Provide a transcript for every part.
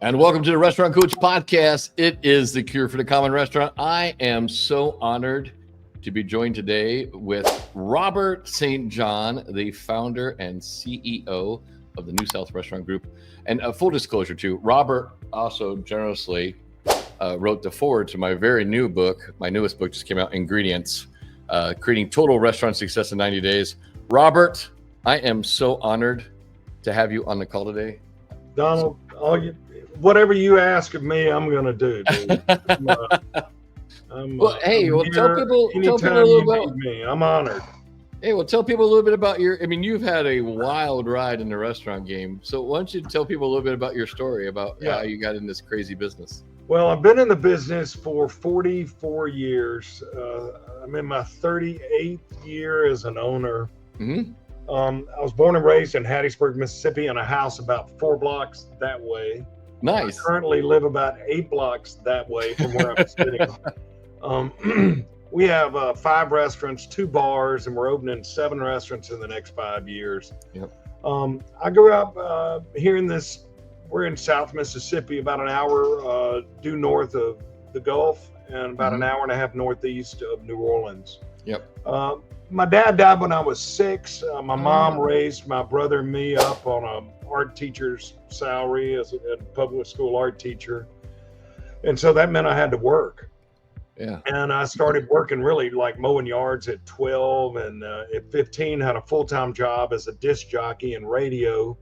And welcome to the Restaurant Coach Podcast. It is the cure for the common restaurant. I am so honored to be joined today with Robert St.John, the founder and CEO of the New South Restaurant Group. And a full disclosure too, Robert also generously wrote the foreword to my very new book. My newest book just came out, Ingredients, Creating Total Restaurant Success in 90 Days. Robert, I am so honored to have you on the call today. Donald, whatever you ask of me, I'm going to do, dude. Tell people a little about me. I'm honored. Hey, well, tell people a little bit about you've had a wild ride in the restaurant game. So why don't you tell people a little bit about your story, about how you got in this crazy business? Well, I've been in the business for 44 years. I'm in my 38th year as an owner. Mm-hmm. I was born and raised in Hattiesburg, Mississippi, in a house about 4 blocks that way. Nice. I currently live about 8 blocks that way from where I'm sitting. We have 5 restaurants, 2 bars, and we're opening 7 restaurants in the next 5 years. Yep. I grew up here we're in South Mississippi, about an hour due north of the Gulf and about an hour and a half northeast of New Orleans. Yep. My dad died when I was 6. My mom raised my brother and me up on a art teacher's salary as a public school art teacher. And so that meant I had to work. Yeah. And I started working really like mowing yards at 12, and at 15 had a full-time job as a disc jockey in radio,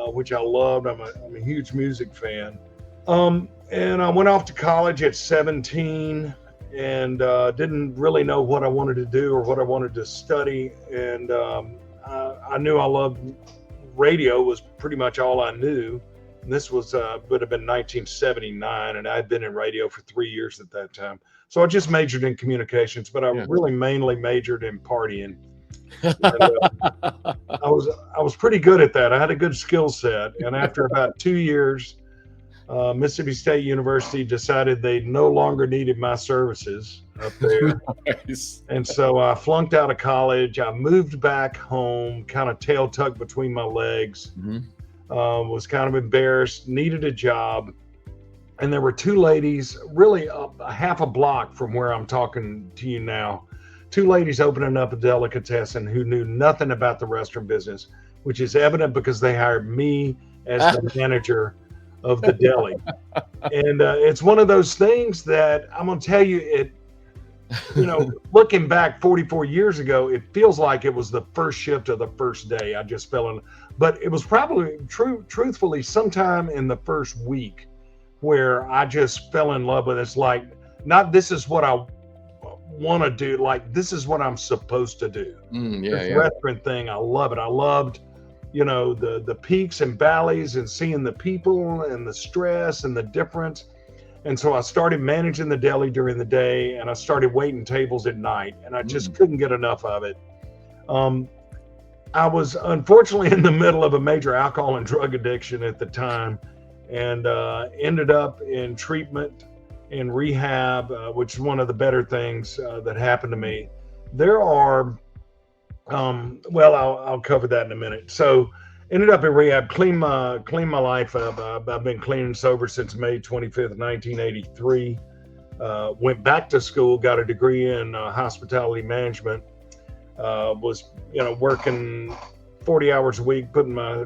which I loved. I'm a huge music fan. And I went off to college at 17 and didn't really know what I wanted to do or what I wanted to study. And I knew I loved radio, was pretty much all I knew. And this would have been 1979, and I'd been in radio for 3 years at that time. So I just majored in communications, but I really mainly majored in partying. And, I was pretty good at that. I had a good skill set. And after about 2 years, Mississippi State University decided they no longer needed my services up there. Nice. And so I flunked out of college. I moved back home, kind of tail tucked between my legs. Mm-hmm. Was kind of embarrassed, needed a job. And there were 2 ladies, really a half a block from where I'm talking to you now. 2 ladies opening up a delicatessen who knew nothing about the restaurant business, which is evident because they hired me as the manager of the deli. And it's one of those things that I'm going to tell you, looking back 44 years ago, it feels like it was the first shift of the first day. I just fell in, but it was probably truthfully sometime in the first week where I just fell in love with it. It's like, not this is what I want to do, like this is what I'm supposed to do. This restaurant thing, I love it. I loved, the peaks and valleys and seeing the people and the stress and the difference. And so I started managing the deli during the day, and I started waiting tables at night, and I just couldn't get enough of it. I was unfortunately in the middle of a major alcohol and drug addiction at the time, and ended up in treatment in rehab, which is one of the better things that happened to me. There are, I'll cover that in a minute. So ended up in rehab, cleaned my life up. I've been clean and sober since May 25th, 1983. Went back to school, got a degree in hospitality management. Was, working 40 hours a week, putting my,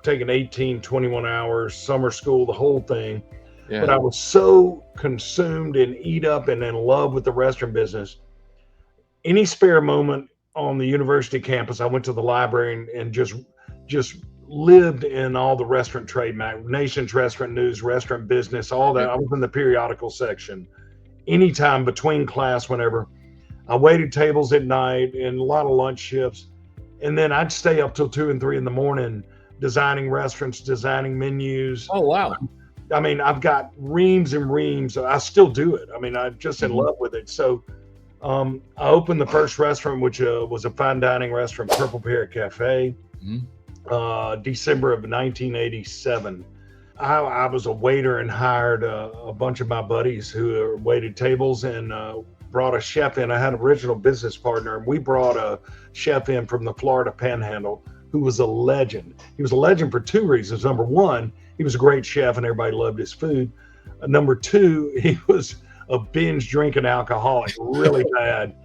taking 18, 21 hours, summer school, the whole thing. Yeah. But I was so consumed and eat up and in love with the restaurant business. Any spare moment on the university campus, I went to the library and just lived in all the restaurant trade, Nation's Restaurant News, Restaurant Business, all that. I was in the periodical section. Anytime between class, whenever. I waited tables at night and a lot of lunch shifts. And then I'd stay up till 2 and 3 in the morning, designing restaurants, designing menus. Oh, wow. I mean, I've got reams and reams. I still do it. I mean, I'm just in love with it. So I opened the first restaurant, which was a fine dining restaurant, Purple Parrot Cafe, December of 1987. I was a waiter and hired a bunch of my buddies who waited tables and brought a chef in. I had an original business partner, and we brought a chef in from the Florida Panhandle who was a legend. He was a legend for two reasons. Number one, he was a great chef and everybody loved his food. Number two, he was a binge drinking alcoholic, really bad.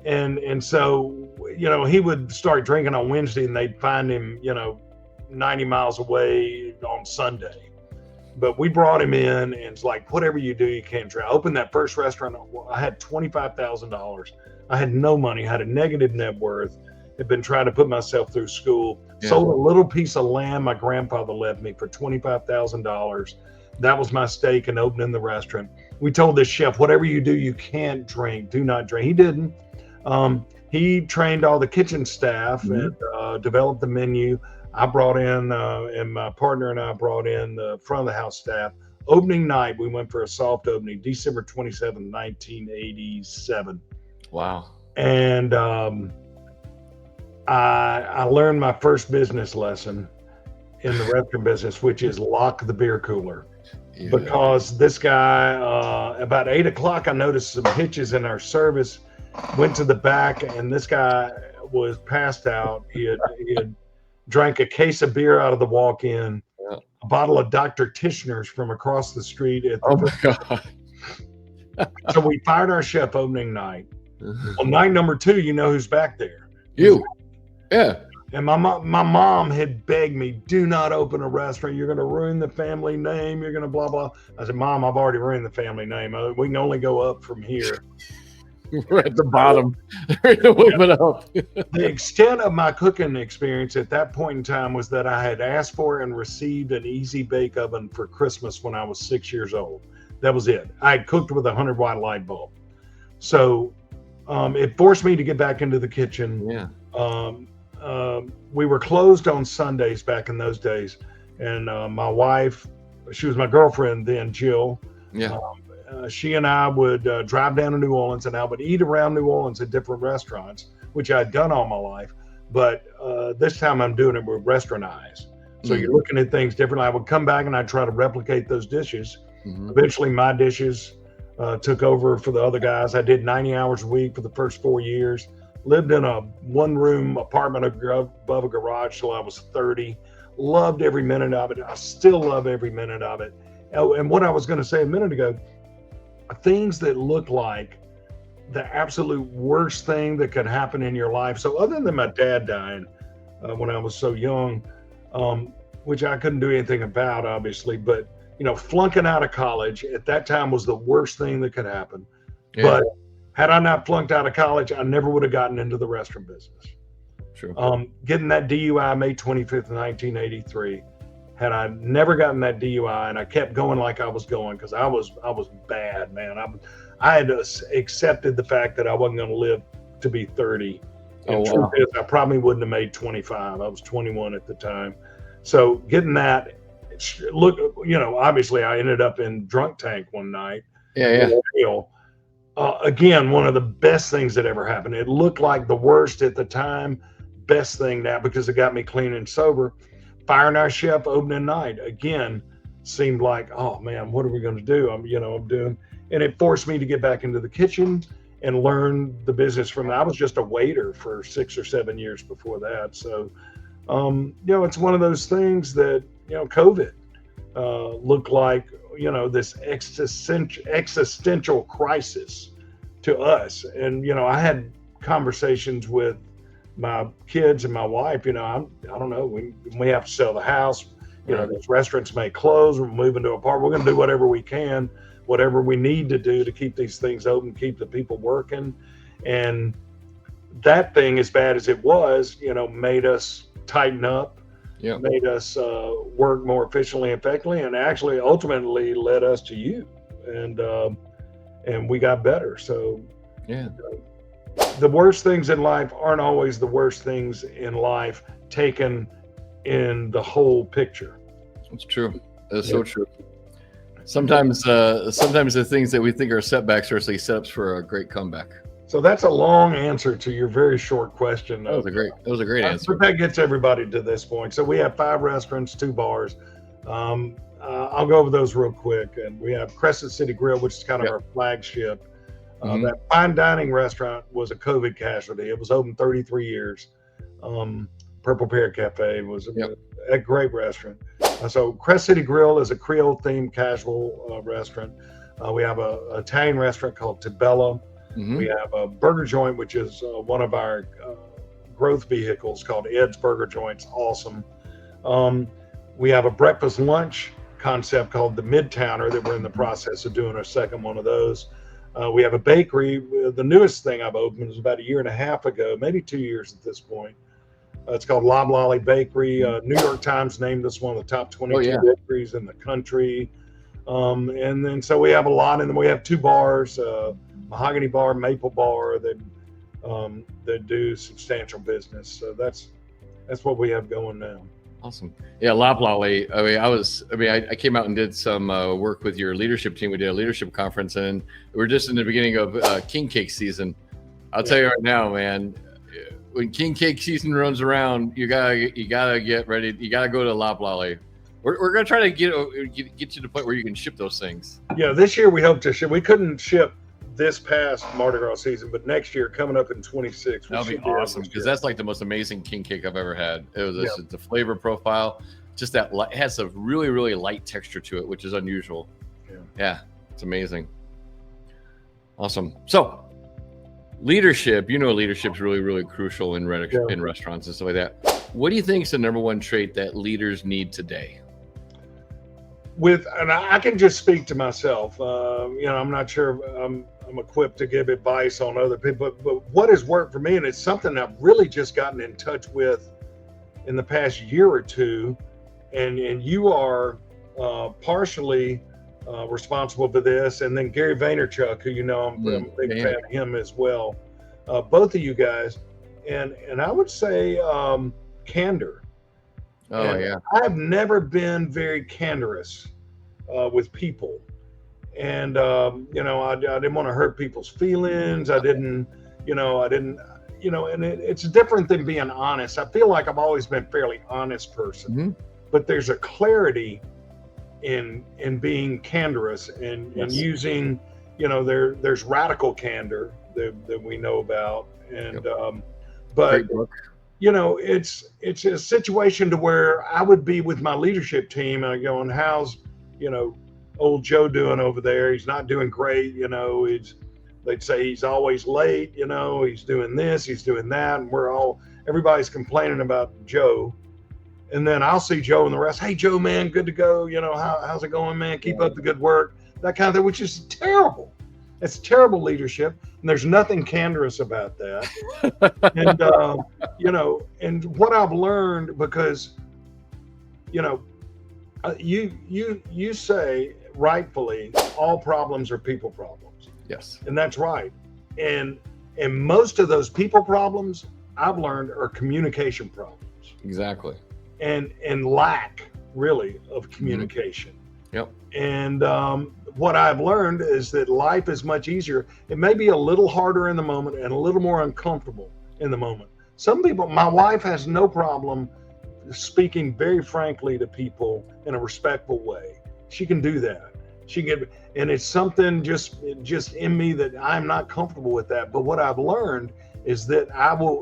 And so, he would start drinking on Wednesday and they'd find him, 90 miles away on Sunday. But we brought him in and it's like, whatever you do, you can't try. I opened that first restaurant. I had $25,000. I had no money. I had a negative net worth. Had been trying to put myself through school. Yeah. Sold a little piece of land my grandfather left me for $25,000. That was my stake in opening the restaurant. We told this chef, whatever you do, you can't drink. Do not drink. He didn't. He trained all the kitchen staff and developed the menu. I brought in, and my partner and I brought in the front of the house staff. Opening night, we went for a soft opening, December 27th, 1987. Wow. And I learned my first business lesson in the restaurant business, which is lock the beer cooler. Yeah. Because this guy, about 8 o'clock, I noticed some hitches in our service, went to the back, and this guy was passed out. He had drank a case of beer out of the walk-in, a bottle of Dr. Tishner's from across the street. Oh my God. So we fired our chef opening night. On night number 2, you know who's back there? You. Yeah. And my mom had begged me, do not open a restaurant. You're going to ruin the family name. You're going to blah, blah. I said, Mom, I've already ruined the family name. We can only go up from here. We're at the bottom. The extent of my cooking experience at that point in time was that I had asked for and received an easy bake oven for Christmas when I was 6 years old. That was it. I had cooked with a 100-watt light bulb. So it forced me to get back into the kitchen. Yeah. We were closed on Sundays back in those days. And my wife, she was my girlfriend then, Jill. Yeah. She and I would drive down to New Orleans, and I would eat around New Orleans at different restaurants, which I'd done all my life. But this time I'm doing it with restaurant eyes. So you're looking at things differently. I would come back and I'd try to replicate those dishes. Eventually my dishes took over for the other guys. I did 90 hours a week for the first 4 years. Lived in a one-room apartment above a garage till I was 30. Loved every minute of it. I still love every minute of it. And what I was going to say a minute ago, things that look like the absolute worst thing that could happen in your life. So other than my dad dying when I was so young, which I couldn't do anything about, obviously, but flunking out of college at that time was the worst thing that could happen. Yeah. But had I not flunked out of college, I never would have gotten into the restaurant business. True. Getting that DUI May 25th, 1983. Had I never gotten that DUI and I kept going like I was going, because I was bad, man. I had accepted the fact that I wasn't going to live to be 30. And truth is, I probably wouldn't have made 25. I was 21 at the time. So getting that, obviously I ended up in drunk tank one night. Yeah. Again, one of the best things that ever happened. It looked like the worst at the time, best thing now because it got me clean and sober. Firing our chef opening night again seemed like, oh man, what are we going to do? I'm doing, and it forced me to get back into the kitchen and learn the business from that. I was just a waiter for 6 or 7 years before that. So, it's one of those things that, COVID looked like, this existential crisis to us. And, I had conversations with my kids and my wife, I don't know, we have to sell the house, these restaurants may close, we're moving to a park, we're going to do whatever we can, whatever we need to do to keep these things open, keep the people working. And that thing, as bad as it was, made us tighten up, made us work more efficiently and effectively, and actually ultimately led us to you. And we got better. So yeah. The worst things in life aren't always the worst things in life taken in the whole picture. That's true. That's so true. Sometimes the things that we think are setbacks are actually setups for a great comeback. So that's a long answer to your very short question. That was a great answer. But that gets everybody to this point. So we have 5 restaurants, 2 bars. I'll go over those real quick. And we have Crescent City Grill, which is kind of our flagship. That fine dining restaurant was a COVID casualty. It was open 33 years. Purple Pear Cafe was Yep. a great restaurant. So Crest City Grill is a Creole themed casual restaurant. We have a Italian restaurant called Tabella. We have a burger joint, which is one of our growth vehicles called Ed's Burger Joints. Awesome. We have a breakfast lunch concept called the Midtowner that we're in the process of doing our second one of those. We have a bakery. The newest thing I've opened was about a year and a half ago, maybe 2 years at this point. It's called Loblolly Bakery. New York Times named this one of the top 22 bakeries in the country. And then so we have a lot, and then we have 2 bars, Mahogany Bar, Maple Bar, that do substantial business. So that's what we have going now. Awesome. Yeah, Loblolly. I came out and did some work with your leadership team. We did a leadership conference, and we're just in the beginning of king cake season. I'll tell you right now, man. When king cake season runs around, you gotta get ready. You gotta go to Loblolly. We're gonna try to get you to the point where you can ship those things. Yeah, this year we hope to ship. We couldn't ship this past Mardi Gras season, but next year, coming up in 26, that'll be awesome, because that's like the most amazing king cake I've ever had. It was the flavor profile, just that it has a really, really light texture to it, which is unusual. Yeah, it's amazing. Awesome. So leadership, leadership's really, really crucial in restaurants and stuff like that. What do you think is the number one trait that leaders need today? And I can just speak to myself. I'm not sure I'm equipped to give advice on other people, but what has worked for me, and it's something I've really just gotten in touch with in the past year or two, and you are partially responsible for this, and then Gary Vaynerchuk, who I'm a big fan of him as well. Both of you guys, and I would say candor. I've never been very candorous with people, and I didn't want to hurt people's feelings. I didn't, and it's different than being honest. I feel like I've always been a fairly honest person, but there's a clarity in being candorous and using, there's radical candor that we know about, and but. It's a situation to where I would be with my leadership team and going, how's, old Joe doing over there? He's not doing great. They'd say he's always late, he's doing this, he's doing that. And everybody's complaining about Joe. And then I'll see Joe and the rest. Hey, Joe, man, good to go. How's it going, man? Keep up the good work. That kind of thing, which is terrible. It's terrible leadership, and there's nothing candorous about that. And and what I've learned, because you say rightfully all problems are people problems. Yes, and that's right. And most of those people problems I've learned are communication problems. Exactly. And lack really of communication. Yep. And what I've learned is that life is much easier. It may be a little harder in the moment and a little more uncomfortable in the moment. Some people, my wife has no problem speaking very frankly to people in a respectful way. She can do that. And it's something just in me that I'm not comfortable with that. But what I've learned is that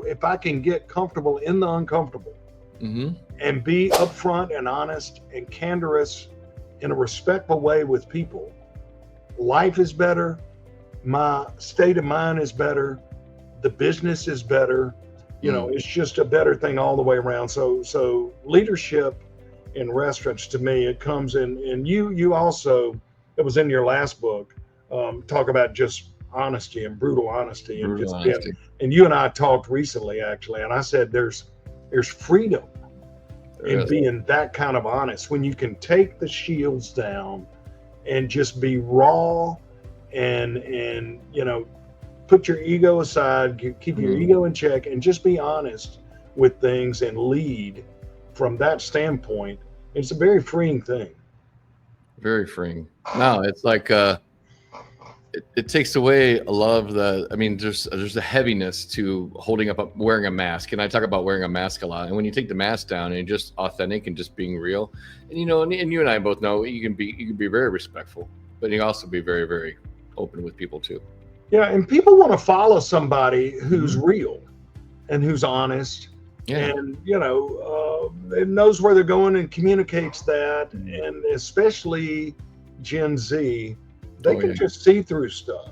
if I can get comfortable in the uncomfortable and be upfront and honest and candorous in a respectful way with people, life is better, my state of mind is better, the business is better, it's just a better thing all the way around. So leadership in restaurants, to me, it comes in, and you also, it was in your last book, talk about just honesty and brutal honesty. And you and I talked recently, actually, and I said there's freedom in being that kind of honest, when you can take the shields down and just be raw and put your ego aside, keep your ego in check, and just be honest with things and lead from that standpoint. It's a very freeing thing. Very freeing. No, it's like it takes away a lot of there's a heaviness to wearing a mask, and I talk about wearing a mask a lot. And when you take the mask down and you're just authentic and just being real, and and you and I both know you can be very respectful, but you can also be very, very open with people too. Yeah, and people want to follow somebody who's real and who's honest Yeah. And it knows where they're going and communicates that. And especially Gen Z, they Oh, can yeah. just see through stuff.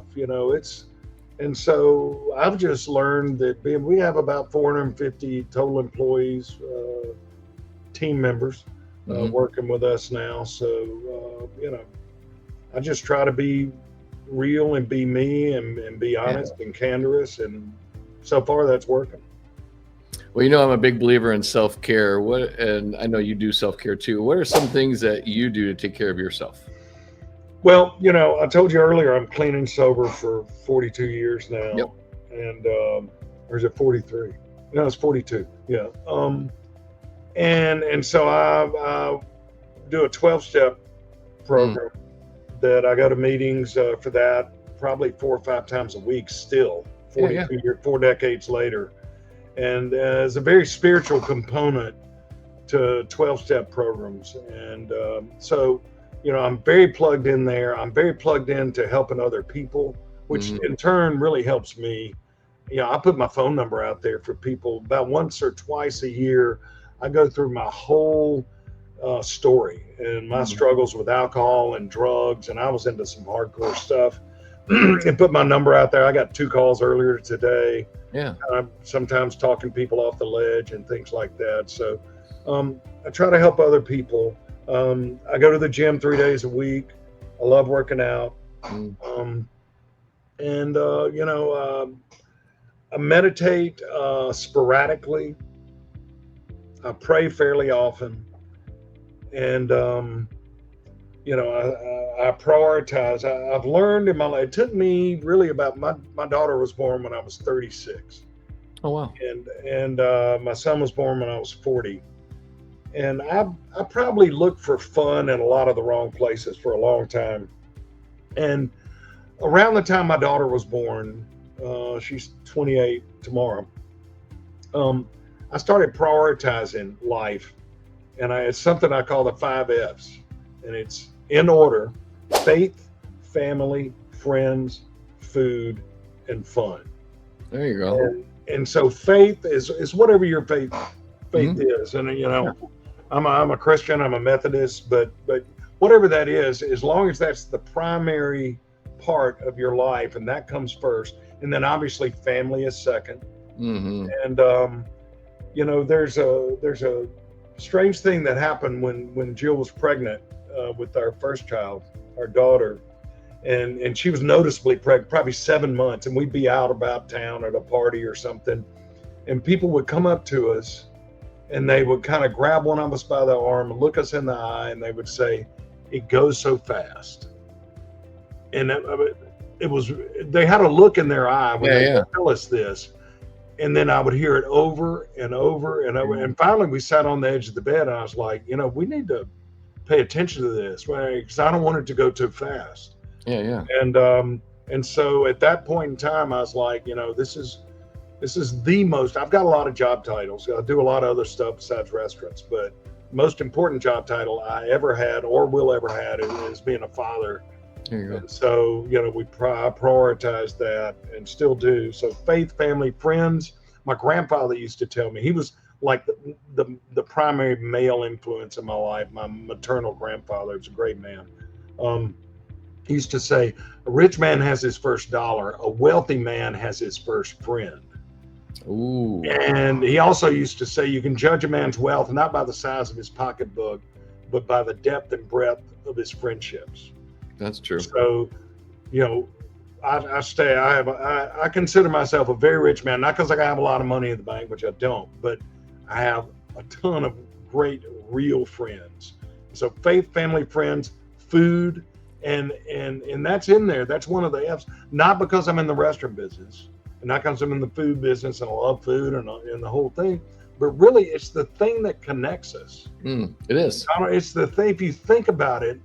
And so I've just learned that we have about 450 total employees, team members, Mhm. working with us now. So I just try to be real and be me and be Yeah. honest and candorous, and so far that's working. Well, I'm a big believer in self-care. And I know you do self-care too. What are some things that you do to take care of yourself? Well, I told you earlier I'm clean and sober for 42 years Yep. now, and or is it 43? No, it's 42. Yeah. And so I do a 12-step Mm. program that I go to meetings for that probably 4 or 5 times a week. Still, Yeah, yeah. 4 decades later, and there's a very spiritual component to 12-step programs, and so I'm very plugged in there. I'm very plugged into helping other people, which Mhm. in turn really helps me. I put my phone number out there for people about once or twice a year. I go through my whole story and my Mhm. struggles with alcohol and drugs, and I was into some hardcore stuff. And put my number out there. I got 2 calls earlier today. Yeah. I'm sometimes talking people off the ledge and things like that. So I try to help other people. I go to the gym 3 days a week. I love working out. Mm. Um, and, I meditate sporadically. I pray fairly often. And, I prioritize. I've learned in my life, it took me really about my daughter was born when I was 36. Oh, wow. And my son was born when I was 40. And I probably looked for fun in a lot of the wrong places for a long time. And around the time my daughter was born, she's 28 tomorrow. I started prioritizing life, and it's something I call the 5 F's, and it's in order: faith, family, friends, food, and fun. There you go. And so faith is whatever your faith Mhm. is, and Yeah. I'm a Christian, I'm a Methodist, but whatever that is, as long as that's the primary part of your life, and that comes first, and then obviously family is second. Mhm. And there's a strange thing that happened when Jill was pregnant with our first child, our daughter, and she was noticeably pregnant, probably 7 months, and we'd be out about town at a party or something, and people would come up to us and they would kind of grab one of us by the arm and look us in the eye, and they would say, "It goes so fast." And it was, they had a look in their eye when Yeah, they yeah. would tell us this. And then I would hear it over and over and over. And finally, we sat on the edge of the bed, and I was like, we need to pay attention to this, right? Because I don't want it to go too fast. Yeah, yeah. And so at that point in time, I was like, this is the most. I've got a lot of job titles. I do a lot of other stuff besides restaurants, but most important job title I ever had or will ever had is being a father. There you go. And so, I prioritize that and still do. So faith, family, friends. My grandfather used to tell me, he was like the primary male influence in my life. My maternal grandfather was a great man. He used to say, a rich man has his first dollar. A wealthy man has his first friend. Ooh. And he also used to say, you can judge a man's wealth not by the size of his pocketbook, but by the depth and breadth of his friendships. That's true. So, I consider myself a very rich man, not because I have a lot of money in the bank, which I don't, but I have a ton of great, real friends. So faith, family, friends, food, and that's in there. That's one of the F's, not because I'm in the restaurant business, and not because I'm in the food business and I love food and the whole thing, but really it's the thing that connects us. It is. It's the thing, if you think about it,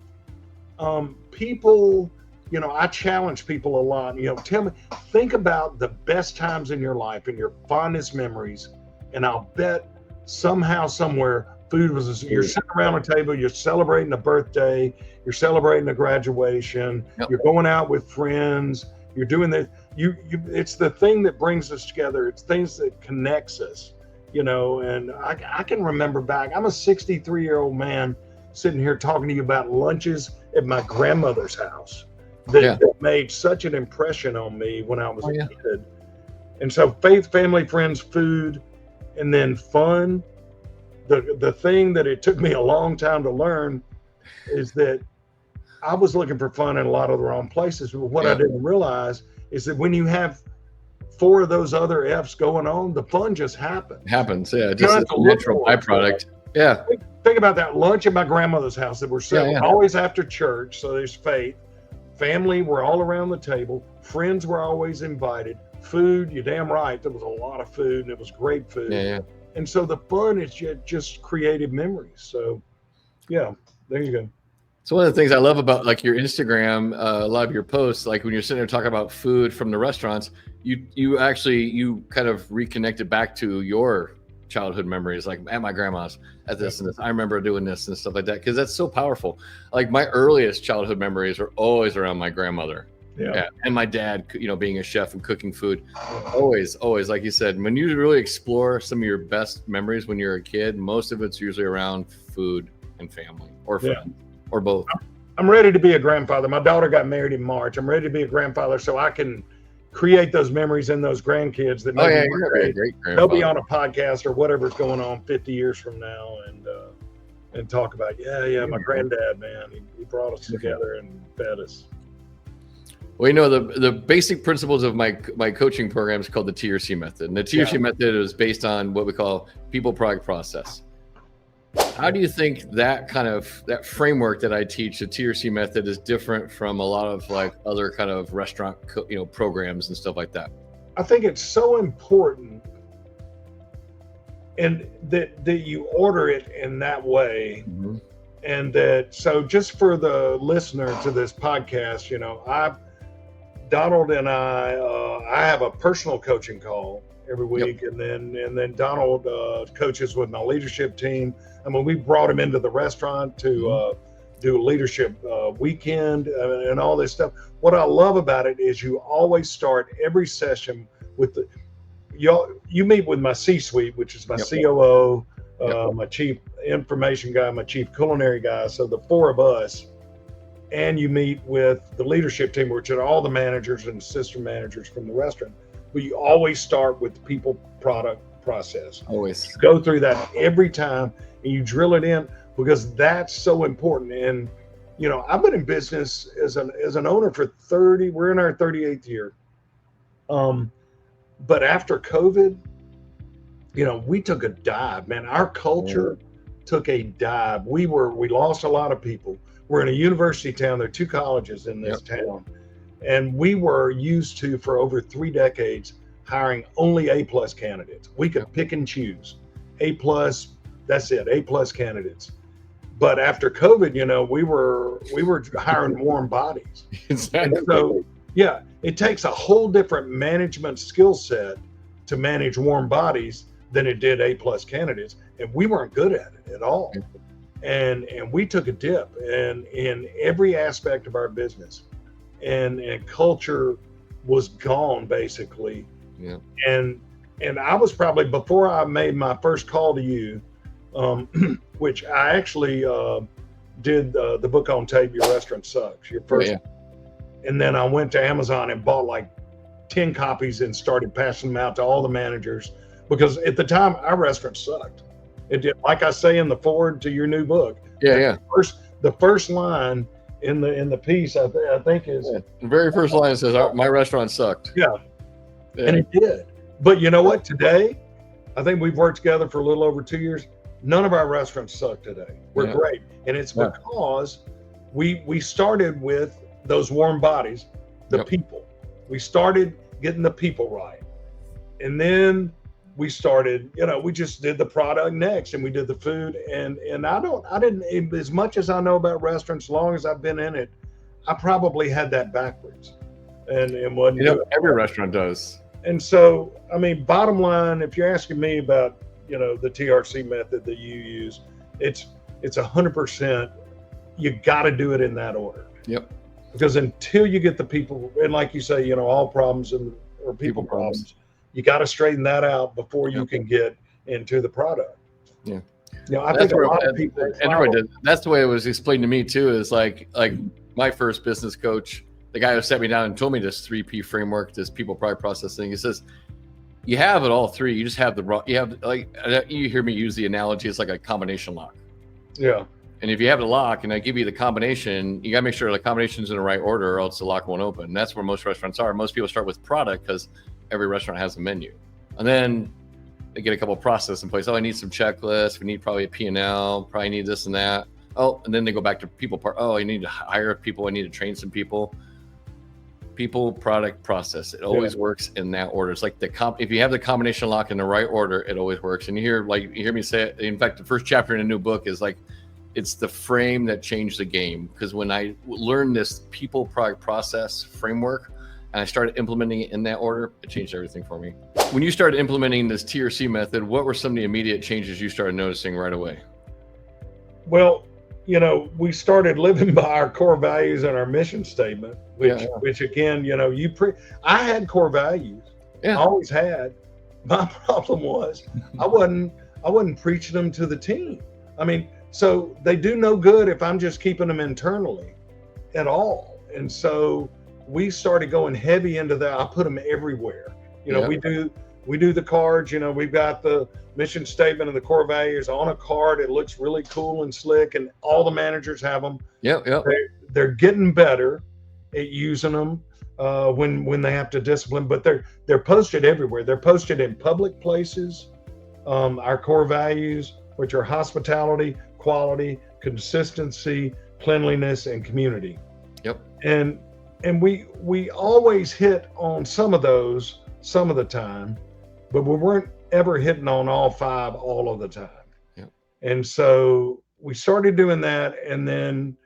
people, I challenge people a lot, tell me, think about the best times in your life and your fondest memories. And I'll bet somehow, somewhere, food was, you're sitting around a table, you're celebrating a birthday, you're celebrating a graduation, Yep. You're going out with friends, you're doing that. It's the thing that brings us together. It's things that connects us. and I can remember back, I'm a 63-year-old man sitting here talking to you about lunches at my grandmother's house that made such an impression on me when I was a kid. And so faith, family, friends, food, and then fun. The thing that it took me a long time to learn is that I was looking for fun in a lot of the wrong places. But what I didn't realize is that when you have 4 of those other F's going on, the fun just happens. Just a natural byproduct. Yeah. Think about that lunch at my grandmother's house that we're selling always after church. So there's faith. Family were all around the table. Friends were always invited. Food, you're damn right. There was a lot of food and it was great food. And so the fun is just creative memories. So there you go. So one of the things I love about like your Instagram, a lot of your posts, like when you're sitting there talking about food from the restaurants, you kind of reconnected back to your childhood memories, like at my grandma's, at this and this. I remember doing this and stuff like that, because that's so powerful. Like my earliest childhood memories are always around my grandmother. And my dad, being a chef and cooking food. Always, like you said, when you really explore some of your best memories when you're a kid, most of it's usually around food and family or friends or both. I'm ready to be a grandfather. My daughter got married in March. I'm ready to be a grandfather so I can create those memories in those grandkids that they'll be on a podcast or whatever's going on 50 years from now and talk about, my granddad, man, he brought us together and fed us. Well, the basic principles of my coaching program is called the TRC method. And the TRC method is based on what we call people, product, process. How do you think that framework that I teach, the TRC method, is different from a lot of like other kind of restaurant, programs and stuff like that? I think it's so important and that you order it in that way. Mm-hmm. And so just for the listener to this podcast, Donald and I have a personal coaching call every week, and then Donald coaches with my leadership team. I mean, we brought him into the restaurant to do a leadership weekend and all this stuff. What I love about it is you always start every session with you meet with my C-suite, which is my COO, my chief information guy, my chief culinary guy. So the 4 of us. And you meet with the leadership team, which are all the managers and assistant managers from the restaurant. But you always start with the people, product, process. Always. You go through that every time and you drill it in because that's so important. And, I've been in business as an owner for we're in our 38th year. But after COVID, we took a dive, man. Our culture took a dive. We lost a lot of people. We're in a university town. There are 2 colleges in this town. And we were used to, for over 3 decades, hiring only A+ candidates. We could pick and choose. A+, that's it, A+ candidates. But after COVID, we were hiring warm bodies. Exactly. And so, it takes a whole different management skill set to manage warm bodies than it did A+ candidates. And we weren't good at it at all. And we took a dip in every aspect of our business, and culture was gone basically. And I was probably, before I made my first call to you, which I actually did the book on tape, Your Restaurant Sucks, your first. And then I went to Amazon and bought like 10 copies and started passing them out to all the managers, because at the time our restaurant sucked. It did, like I say in the foreword to your new book. The first line in the piece, I think is the very first line says, "My restaurant sucked." And it did. But you know what? Today, I think we've worked together for a little over 2 years. None of our restaurants suck today. We're great, and it's because we started with those warm bodies, the people. We started getting the people right, and then we started, we just did the product next, and we did the food. And I didn't, as much as I know about restaurants, as long as I've been in it, I probably had that backwards. And what every restaurant does. And so, I mean, bottom line, if you're asking me about, the TRC method that you use, it's 100%. You got to do it in that order. Because until you get the people, and like you say, all problems are people problems. You got to straighten that out before you can get into the product. Yeah. I think a lot of people. That's the way it was explained to me too. Is like my first business coach, the guy who sat me down and told me this 3P framework, this people, product, process thing. He says, you have it all three. You just have you hear me use the analogy. It's like a combination lock. Yeah. And if you have the lock and I give you the combination, you got to make sure the combination's in the right order or else the lock won't open. And that's where most restaurants are. Most people start with product because every restaurant has a menu. And then they get a couple of processes in place. Oh, I need some checklists. We need probably a P&L, probably need this and that. Oh, and then they go back to people part. Oh, I need to hire people. I need to train some people. People, product, process. It always works in that order. It's like if you have the combination lock in the right order, it always works. And you hear me say it. In fact, the first chapter in a new book is like, it's the frame that changed the game. Because when I learned this people, product, process framework, and I started implementing it in that order, it changed everything for me. When you started implementing this TRC method, what were some of the immediate changes you started noticing right away? Well, we started living by our core values and our mission statement, which again, I had core values. Yeah. I always had. My problem was I wasn't preaching them to the team. I mean, so they do no good if I'm just keeping them internally at all. And so we started going heavy into that. I put them everywhere. We do the cards. We've got the mission statement and the core values on a card. It looks really cool and slick, and all the managers have them. They're getting better at using them when they have to discipline, but they're posted everywhere. They're posted in public places. Our core values, which are hospitality, quality, consistency, cleanliness, and community. And we always hit on some of those some of the time, but we weren't ever hitting on all five all of the time. And so we started doing that, and then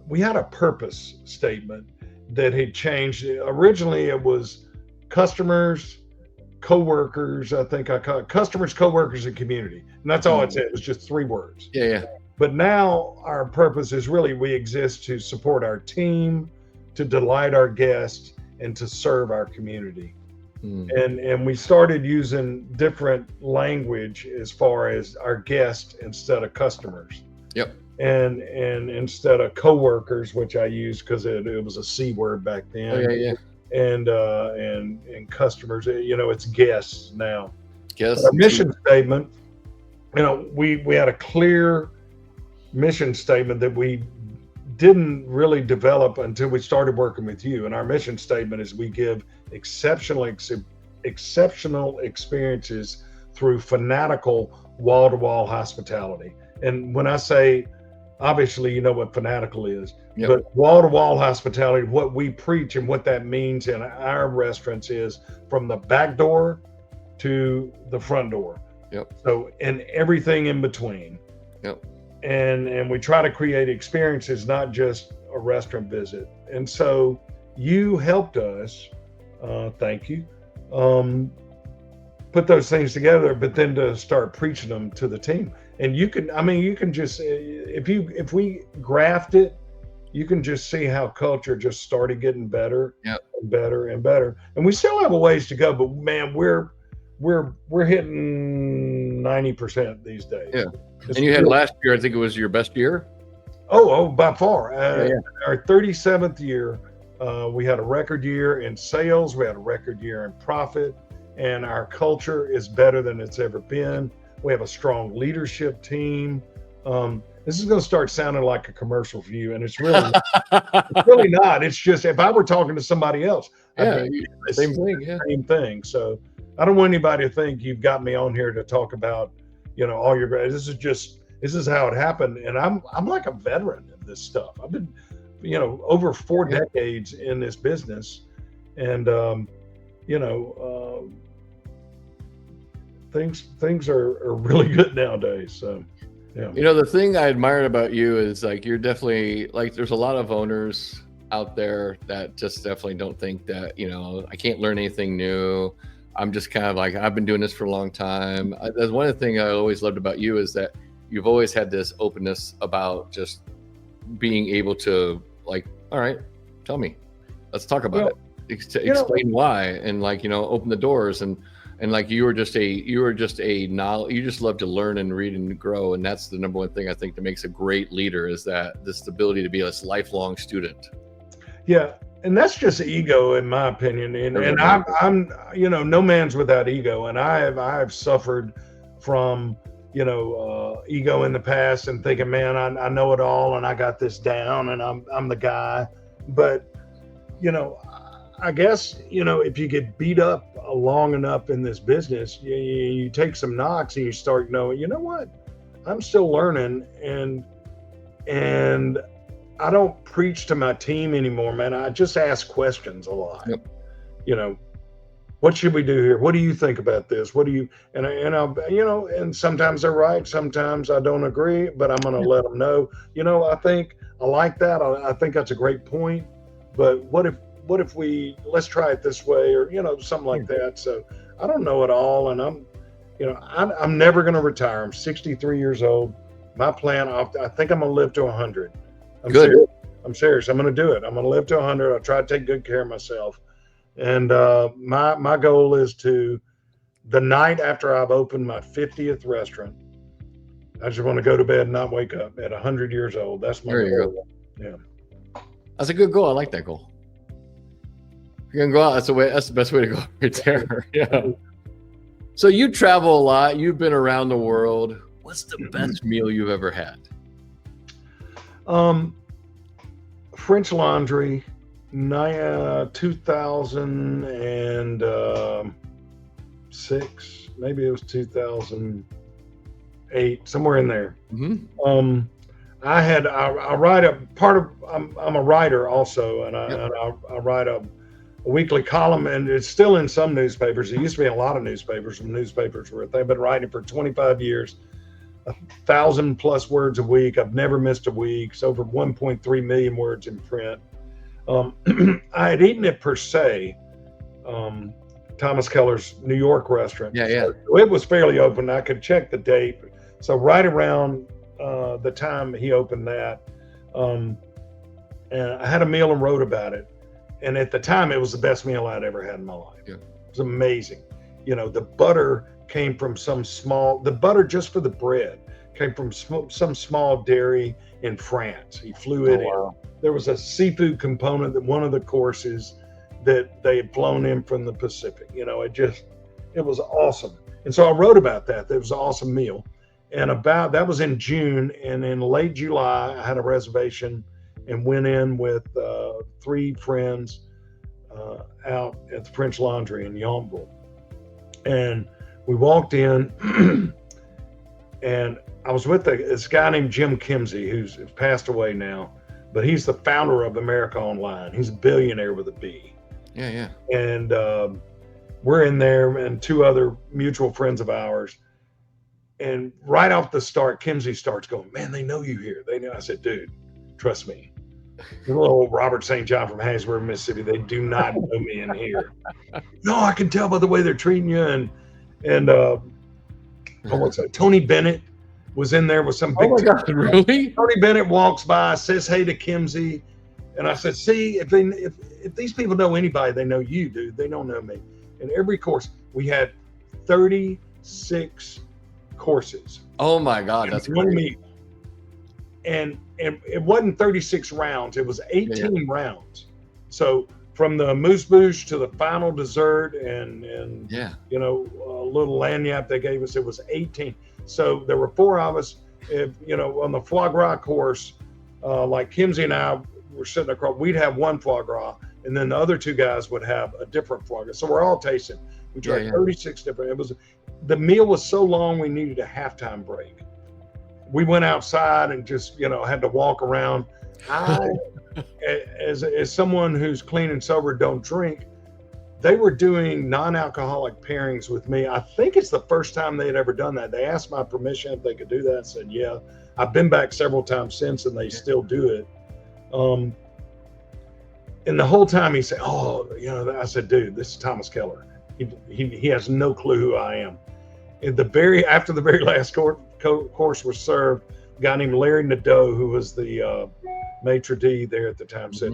we had a purpose statement that had changed. Originally it was customers, co-workers, I think I call it customers, co-workers, and community. And that's all it said. It was just 3 words. But now our purpose is really, we exist to support our team, to delight our guests, and to serve our community. And we started using different language as far as our guests instead of customers. And instead of co-workers, which I used because it was a C word back then. And customers, it's guests now. Our mission statement, we had a clear mission statement that we didn't really develop until we started working with you. And our mission statement is we give exceptional experiences through fanatical wall-to-wall hospitality. And when I say, obviously, you know what fanatical is, but wall-to-wall hospitality, what we preach and what that means in our restaurants is from the back door to the front door. So, and everything in between. And we try to create experiences, not just a restaurant visit. And so you helped us, thank you, put those things together, but then to start preaching them to the team. And you can just, if we graft it, you can just see how culture just started getting better and better and better. And we still have a ways to go, but man, we're hitting 90% these days. And you had last year, I think it was your best year. Oh, by far. Our 37th year, we had a record year in sales. We had a record year in profit, and our culture is better than it's ever been. We have a strong leadership team. This is going to start sounding like a commercial for you, and it's really, it's really not. It's just, if I were talking to somebody else, same thing. Same thing. So I don't want anybody to think you've got me on here to talk about, all your great. This is how it happened, and I'm like a veteran of this stuff. I've been, over 4 decades in this business, and things are really good nowadays. So, the thing I admired about you is like you're definitely like there's a lot of owners out there that just definitely don't think that I can't learn anything new. I'm just kind of like, I've been doing this for a long time. That's one of the things I always loved about you is that you've always had this openness about just being able to like, all right, tell me, let's talk about it. Explain why, and open the doors. And And like you were just a knowledge. You just love to learn and read and grow, and that's the number one thing I think that makes a great leader is that this ability to be a lifelong student. Yeah, and that's just ego, in my opinion. And I'm no man's without ego, and I have suffered from ego in the past and thinking, man, I know it all and I got this down and I'm the guy. But I guess if you get beat up long enough in this business, you take some knocks and you start knowing, you know what, I'm still learning, and I don't preach to my team anymore, man. I just ask questions a lot. Yep. What should we do here? What do you think about this? What do you, and sometimes they're right. Sometimes I don't agree, but I'm going to let them know, I think I like that. I think that's a great point, but what if let's try it this way, or, something like that. So I don't know it all. And I'm never going to retire. I'm 63 years old. My plan, I think I'm going to live to 100. Good. I'm serious. I'm going to do it. I'm going to live to 100. I'll try to take good care of myself. And my goal is to, the night after I've opened my 50th restaurant, I just want to go to bed and not wake up at 100 years old. That's my goal. Yeah. That's a good goal. I like that goal. If you're going to go out, that's the best way to go right there. Yeah. So you travel a lot. You've been around the world. What's the best meal you've ever had? French Laundry, 2006, maybe it was 2008, somewhere in there. Mm-hmm. I write I'm a writer also, and I write a weekly column, and it's still in some newspapers. It used to be a lot of newspapers. Some newspapers they've been writing for 25 years. 1,000+ words a week. I've never missed a week. It's over 1.3 million words in print. I had eaten at Per Se, Thomas Keller's New York restaurant. Yeah. So it was fairly open. I could check the date. So right around the time he opened that, and I had a meal and wrote about it. And at the time, it was the best meal I'd ever had in my life. Yeah. It was amazing. The butter came from the butter just for the bread came from some small dairy in France. He flew it in. There was a seafood component that one of the courses that they had flown in from the Pacific. It was awesome. And so I wrote about that. It was an awesome meal. And that was in June. And in late July, I had a reservation and went in with 3 friends out at the French Laundry in Yountville. And we walked in, and I was with this guy named Jim Kimsey, who's passed away now, but he's the founder of America Online. He's a billionaire with a B. Yeah. And we're in there, and 2 other mutual friends of ours. And right off the start, Kimsey starts going, man, they know you here. They know. I said, dude, trust me. Little old Robert St.John from Hattiesburg, Mississippi. They do not know me in here. No, I can tell by the way they're treating you. And what's that? Tony Bennett was in there with some big. Oh my God, really? Tony Bennett walks by, says hey to Kimsey, and I said, see, if these people know anybody, they know you, dude. They don't know me. And every course, we had 36 courses. Oh my God, that's great. Meal. And it wasn't 36 rounds. It was 18 rounds. So from the moose bouche to the final dessert and a little lagniappe they gave us, it was 18. So there were 4 of us. On the foie gras course, like Kimsey and I were sitting across, we'd have one foie gras, and then the other 2 guys would have a different foie gras. So we're all tasting. We tried 36 different. The meal was so long we needed a halftime break. We went outside and just, had to walk around. As someone who's clean and sober, don't drink, they were doing non-alcoholic pairings with me. I think it's the first time they had ever done that. They asked my permission if they could do that. I said, yeah. I've been back several times since, and they still do it. And the whole time he said, I said, dude, this is Thomas Keller. He has no clue who I am. After the very last course was served, a guy named Larry Nadeau, who was the maitre d' there at the time, said,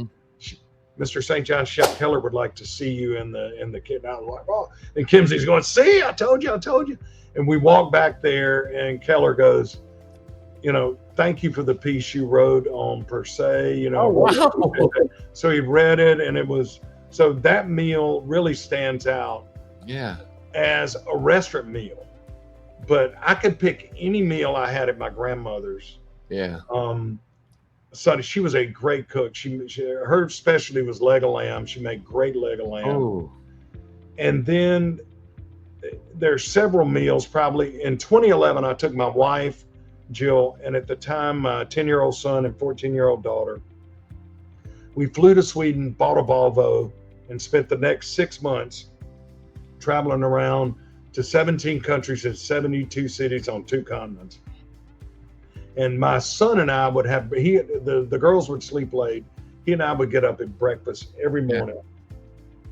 Mr. St. John, Chef Keller would like to see you in the kitchen. I was like, oh, and Kimsey's going, see, I told you. And we walk back there, and Keller goes, thank you for the piece you wrote on per se, Oh, wow. So he read it, and it was, so that meal really stands out Yeah. as a restaurant meal. But I could pick any meal I had at my grandmother's. Yeah. Sonny, she was a great cook. Her specialty was leg of lamb. She made great leg of lamb. Oh. And then there's several meals. Probably in 2011, I took my wife, Jill, and at the time, my 10-year-old son and 14-year-old daughter. We flew to Sweden, bought a Volvo, and spent the next 6 months traveling around to 17 countries and 72 cities on 2 continents. And my son and I would have, the girls would sleep late. He and I would get up at breakfast every morning. Yeah.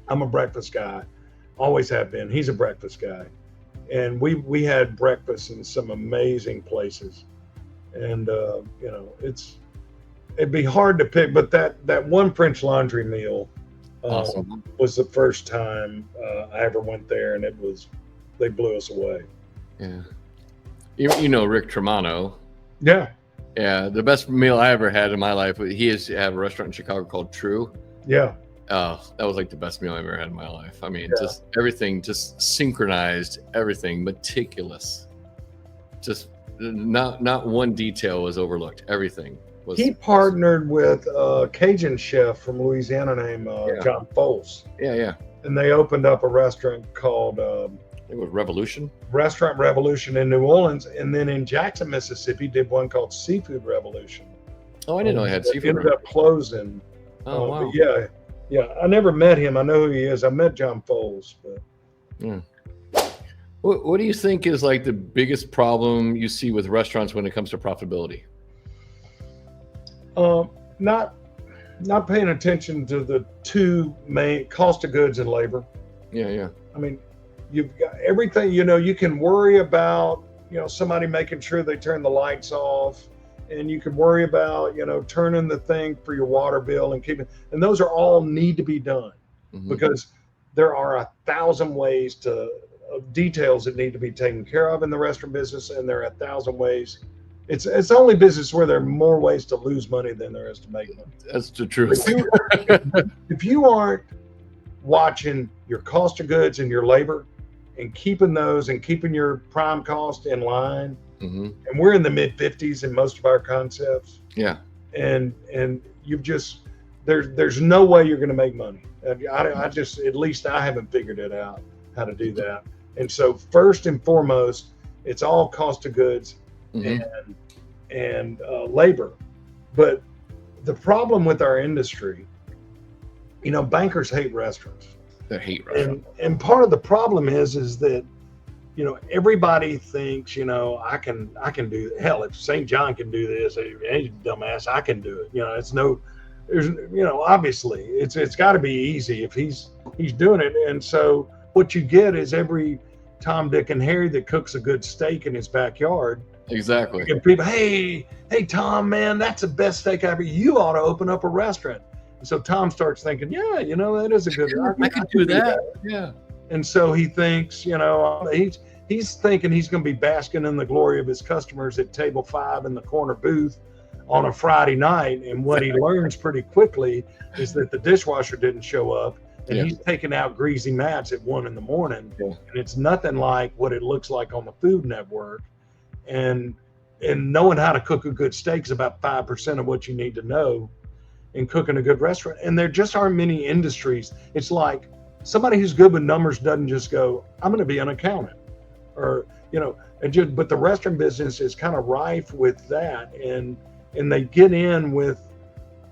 I'm a breakfast guy, always have been. He's a breakfast guy. And we had breakfast in some amazing places. And, it'd be hard to pick, but that one French Laundry meal awesome. Was the first time I ever went there, and they blew us away. Yeah. You know Rick Tremano. Yeah. Yeah. The best meal I ever had in my life, he used to have a restaurant in Chicago called True. Yeah. Oh, that was like the best meal I ever had in my life. I mean, just everything, just synchronized, everything meticulous. Just not one detail was overlooked. Everything was. He partnered with a Cajun chef from Louisiana named John Foles. Yeah. And they opened up a restaurant called it was Revolution. Restaurant Revolution in New Orleans, and then in Jackson, Mississippi, did one called Seafood Revolution. Oh, I didn't know they had seafood. Ended up closing. Oh, wow. But yeah. I never met him. I know who he is. I met John Foles. But. What do you think is like the biggest problem you see with restaurants when it comes to profitability? Not paying attention to the 2 main cost of goods and labor. Yeah. I mean, you've got everything, you can worry about, somebody making sure they turn the lights off, and you can worry about, turning the thing for your water bill and and those are all need to be done because there are 1,000 ways details that need to be taken care of in the restaurant business. And there are 1,000 ways. It's the only business where there are more ways to lose money than there is to make money. That's the truth. If you aren't watching your cost of goods and your labor and keeping those and keeping your prime cost in line, and we're in the mid 50s in most of our concepts. Yeah. And you've just, there's no way you're going to make money. I just, at least I haven't figured it out how to do that. And so first and foremost, it's all cost of goods and labor. But the problem with our industry, bankers hate restaurants. They hate restaurants. And part of the problem is that, everybody thinks, I can do, hell, if St. John can do this, hey, dumbass, I can do it. There's obviously it's got to be easy if he's doing it. And so what you get is every Tom, Dick, and Harry that cooks a good steak in his backyard. Exactly. And people, hey, Tom, man, that's the best steak ever. You ought to open up a restaurant. And so Tom starts thinking, that is a good. I could do that. Yeah. And so he thinks, he's thinking he's going to be basking in the glory of his customers at table 5 in the corner booth on a Friday night. And what he learns pretty quickly is that the dishwasher didn't show up. And he's taking out greasy mats at 1 a.m. And it's nothing like what it looks like on the Food Network. And knowing how to cook a good steak is about 5% of what you need to know in cooking a good restaurant. And there just aren't many industries. It's like somebody who's good with numbers doesn't just go, I'm going to be an accountant, or, but the restaurant business is kind of rife with that. And they get in with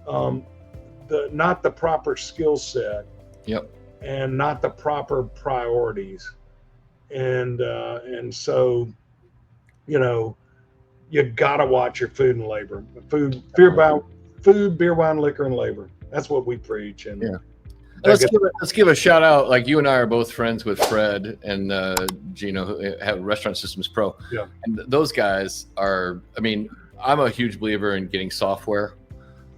not the proper skill set. Yep. And not the proper priorities. And so, you gotta watch your food and labor. Food, beer, wine, liquor, and labor. That's what we preach. And let's give a shout out. Like, you and I are both friends with Fred and Gino, who have Restaurant Systems Pro. Yeah. And those guys are, I'm a huge believer in getting software.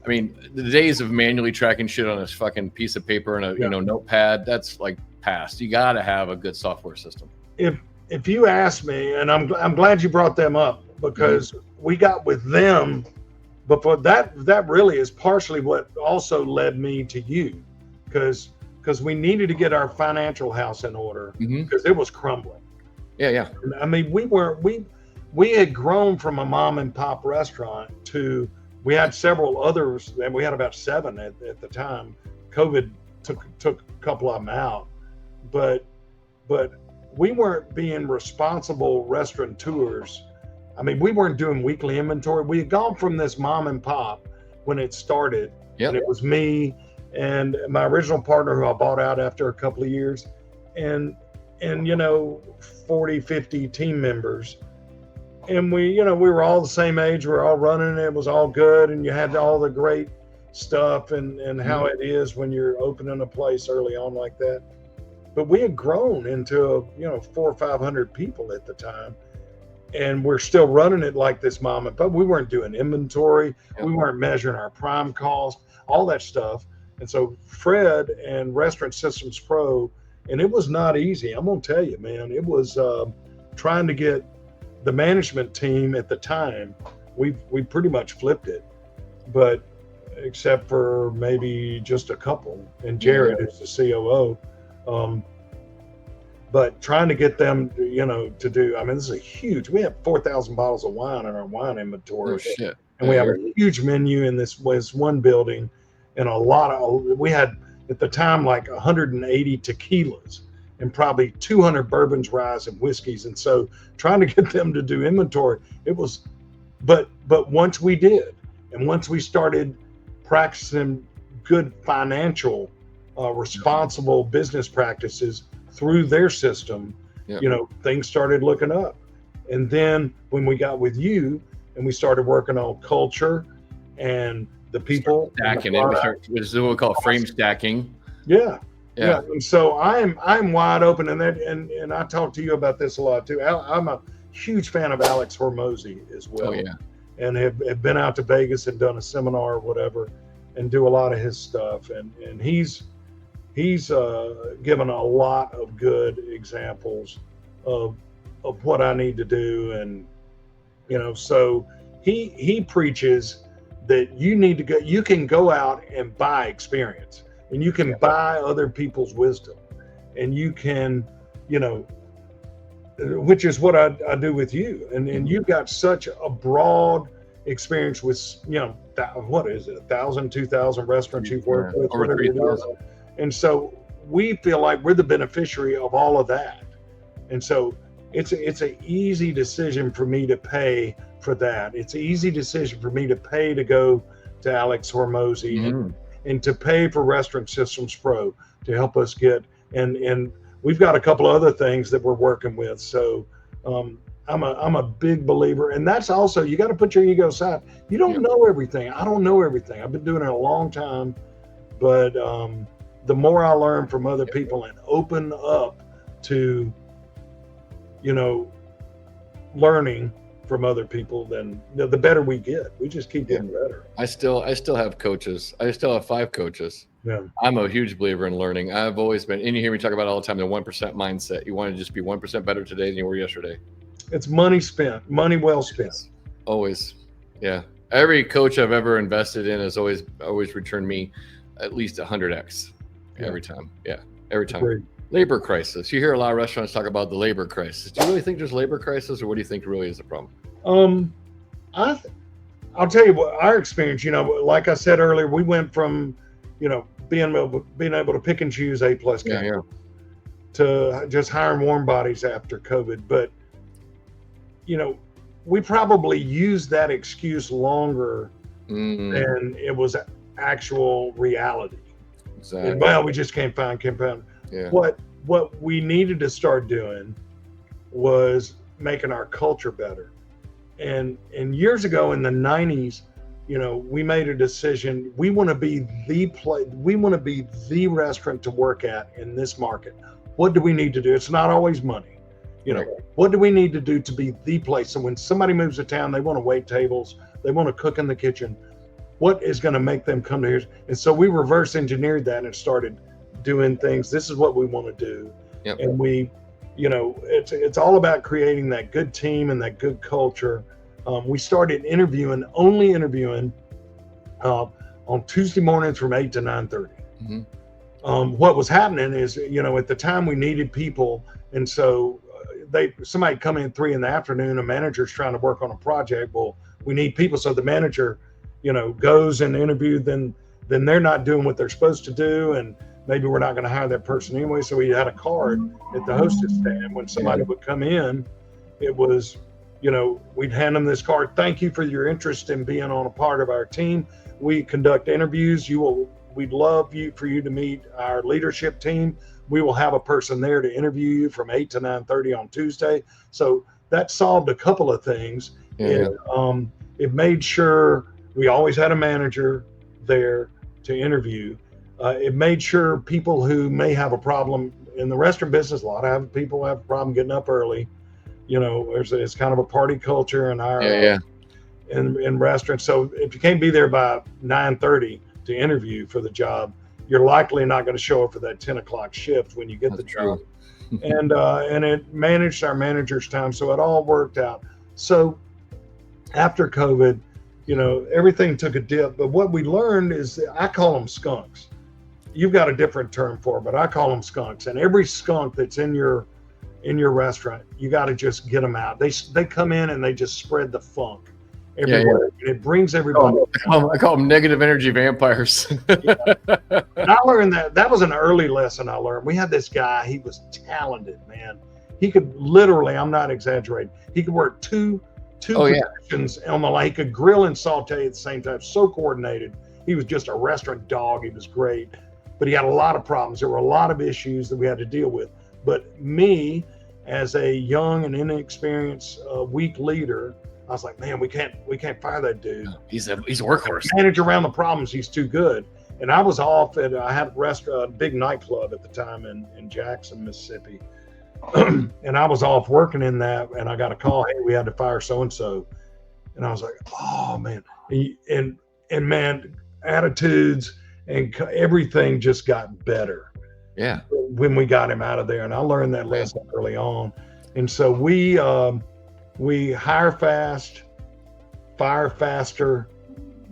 I mean, the days of manually tracking shit on a fucking piece of paper and a notepad, that's like past. You got to have a good software system. If you ask me, and I'm glad you brought them up, because we got with them before that really is partially what also led me to you, because we needed to get our financial house in order because it was crumbling. Yeah. I mean, we had grown from a mom and pop restaurant to, we had several others, and we had about 7 at the time. COVID took a couple of them out, but we weren't being responsible restaurateurs. I mean, we weren't doing weekly inventory. We had gone from this mom and pop when it started, and it was me and my original partner who I bought out after a couple of years, and 40, 50 team members. And we were all the same age. We were all running. It was all good. And you had all the great stuff and how it is when you're opening a place early on like that. But we had grown into 400 or 500 people at the time, and we're still running it like this mom and pop. We weren't doing inventory. We weren't measuring our prime cost, all that stuff. And so Fred and Restaurant Systems Pro, and it was not easy. I'm gonna tell you, man, it was trying to get the management team at the time. We pretty much flipped it, but except for maybe just a couple, and Jared is the COO. But trying to get them, to do, I mean, this is a huge, we have 4,000 bottles of wine in our wine inventory. Oh, shit. And we have a huge menu in this one building, and we had at the time like 180 tequilas and probably 200 bourbons, ryes, and whiskeys. And so trying to get them to do inventory, it was, but once we did, and once we started practicing good financial responsible business practices through their system, things started looking up. And then when we got with you and we started working on culture and the people stacking it, which is what we call frame stacking. Yeah. And so I'm wide open, and I talk to you about this a lot too. I'm a huge fan of Alex Hormozy as well. And have been out to Vegas and done a seminar or whatever, and do a lot of his stuff. And he's given a lot of good examples of what I need to do. And, so he preaches that you can go out and buy experience, and you can buy other people's wisdom, and you can, which is what I do with you. And you've got such a broad experience with, what is it, 1,000, 2,000 restaurants you've worked with? Over 3,000. And so we feel like we're the beneficiary of all of that. And so it's an easy decision for me to pay for that. It's an easy decision for me to pay to go to Alex Hormozy and to pay for Restaurant Systems Pro to help us get, and we've got a couple of other things that we're working with. So I'm a big believer, and that's also, you got to put your ego aside. You don't know everything. I don't know everything. I've been doing it a long time, but the more I learn from other people and open up to, learning from other people, then the better we get. We just keep getting better. I still have coaches. I still have 5 coaches. Yeah. I'm a huge believer in learning. I've always been, and you hear me talk about it all the time, the 1% mindset. You want to just be 1% better today than you were yesterday. It's money spent, money well spent. Always. Yeah. Every coach I've ever invested in has always returned me at least 100x every time. Yeah. Every time. Agreed. Labor crisis. You hear a lot of restaurants talk about the labor crisis. Do you really think there's labor crisis, or what do you think really is the problem? I'll tell you what our experience, like I said earlier, we went from, being able to pick and choose A+ guys to just hiring warm bodies after COVID. But, we probably used that excuse longer than it was actual reality. Exactly. And, well, we just can't find. Yeah. What we needed to start doing was making our culture better. And years ago in the 90s, we made a decision. We want to be the restaurant to work at in this market. What do we need to do? It's not always money. What do we need to do to be the place? So when somebody moves to town, they want to wait tables, they want to cook in the kitchen. what is going to make them come to here? And so we reverse engineered that and started doing things. This is what we want to do. Yep. And we, it's all about creating that good team and that good culture. We started only interviewing on Tuesday mornings from 8 to 9:30. Mm-hmm. What was happening is, at the time we needed people. And so somebody come in 3 PM, a manager's trying to work on a project. Well, we need people. So the manager, goes and interview, then they're not doing what they're supposed to do. And maybe we're not going to hire that person anyway. So we had a card at the hostess stand. When somebody would come in, it was, we'd hand them this card. Thank you for your interest in being on a part of our team. We conduct interviews. We'd love for you to meet our leadership team. We will have a person there to interview you from 8 to 9:30 on Tuesday. So that solved a couple of things. It made sure we always had a manager there to interview. It made sure people who may have a problem in the restaurant business, a lot of people have a problem getting up early. It's kind of a party culture in our in restaurants. So if you can't be there by 9:30 to interview for the job, you're likely not going to show up for that 10 o'clock shift when you get the job. And it managed our manager's time, so it all worked out. So after COVID, everything took a dip. But what we learned is, I call them skunks. You've got a different term for it, but I call them skunks. And every skunk that's in your restaurant, you got to just get them out. They come in and they just spread the funk everywhere. And it brings everybody. I call them negative energy vampires. And I learned that was an early lesson I learned. We had this guy, he was talented, man. He could literally, I'm not exaggerating, he could work two positions on the line. He could grill and saute at the same time. So coordinated. He was just a restaurant dog. He was great, but he had a lot of problems. There were a lot of issues that we had to deal with. But me, as a young and inexperienced weak leader, I was like, man, we can't fire that dude. He's a workhorse. Manage around the problems. He's too good. And I was off I had a big nightclub at the time in Jackson, Mississippi. And I was off working in that, and I got a call, hey, we had to fire so-and-so. And I was like, oh man. And man, attitudes and everything just got better. Yeah. When we got him out of there. And I learned that lesson early on. And so we hire fast, fire faster,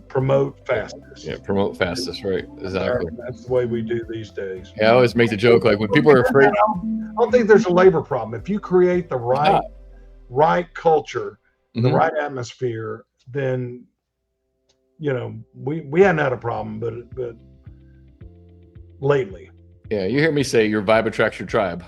promote fastest. Yeah, promote fastest, right? Exactly. That's the way we do these days. Yeah, I always make the joke, like when people are afraid. I don't think there's a labor problem. If you create the right culture, the right atmosphere, then we hadn't had a problem, but lately. Yeah, you hear me say your vibe attracts your tribe.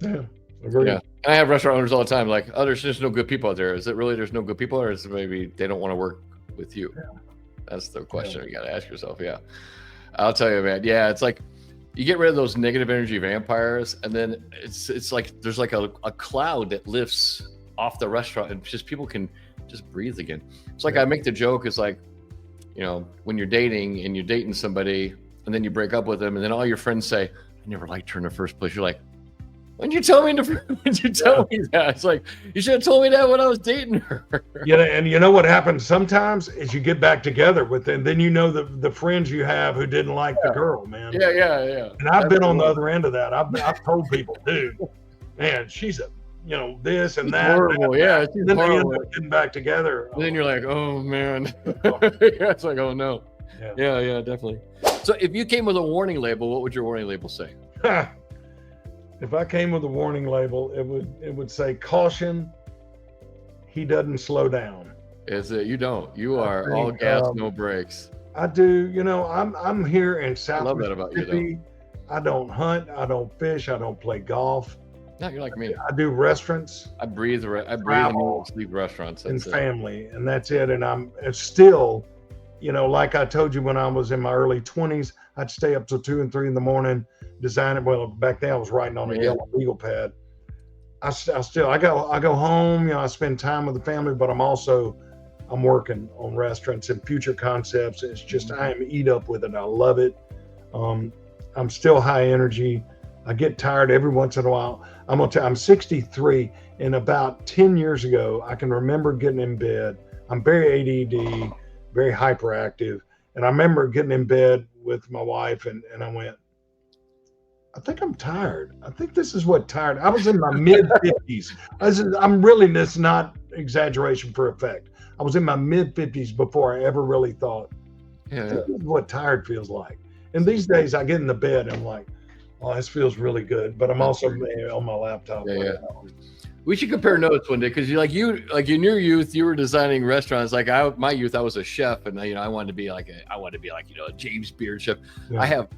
Yeah, agree. Yeah. I have restaurant owners all the time, like, oh, there's just no good people out there. Is it really there's no good people, or is it maybe they don't want to work with you? Yeah. That's the question you got to ask yourself. Yeah, I'll tell you, man. Yeah, it's like you get rid of those negative energy vampires, and then it's like there's like a cloud that lifts off the restaurant, and just people can just breathe again. It's like I make the joke, is like, when you're dating and you're dating somebody, and then you break up with them, and then all your friends say, I never liked her in the first place. You're like, when you tell me that? It's like, you should have told me that when I was dating her. Yeah, and you know what happens sometimes is you get back together with them, then the friends you have who didn't like the girl, man. Yeah. And I've been on the other end of that. I've told people, dude, man, she's this and that. Horrible, yeah. And then they end up getting back together. And then you're like, oh man. It's like, oh no. Yeah, definitely. So if you came with a warning label, what would your warning label say? If I came with a warning label, it would say, caution, he doesn't slow down. Is it? You don't. You are all gas, no brakes. I do. I'm here in South I love that about you, though. I don't hunt. I don't fish. I don't play golf. No, you're like me. I do restaurants. I breathe and sleep restaurants. And family, and that's it. And I'm still, like I told you, when I was in my early 20s, I'd stay up till 2 and 3 in the morning, designing. Well, back then I was writing on a yellow legal pad. I go home, I spend time with the family, but I'm working on restaurants and future concepts. It's just, I am eat up with it. I love it. I'm still high energy. I get tired every once in a while. I'm 63, and about 10 years ago, I can remember getting in bed. I'm very ADD. very hyperactive. And I remember getting in bed with my wife, and I went, I think I'm tired. I think this is what tired. I was in my mid 50s. I'm really, this not exaggeration for effect. I was in my mid 50s before I ever really thought, Yeah. this is what tired feels like. And these days I get in the bed and I'm like, oh, this feels really good. But I'm also on my laptop. Yeah. We should compare notes one day, because like in your youth, you were designing restaurants. Like my youth, I was a chef, and I wanted to be like a James Beard chef. Yeah. I have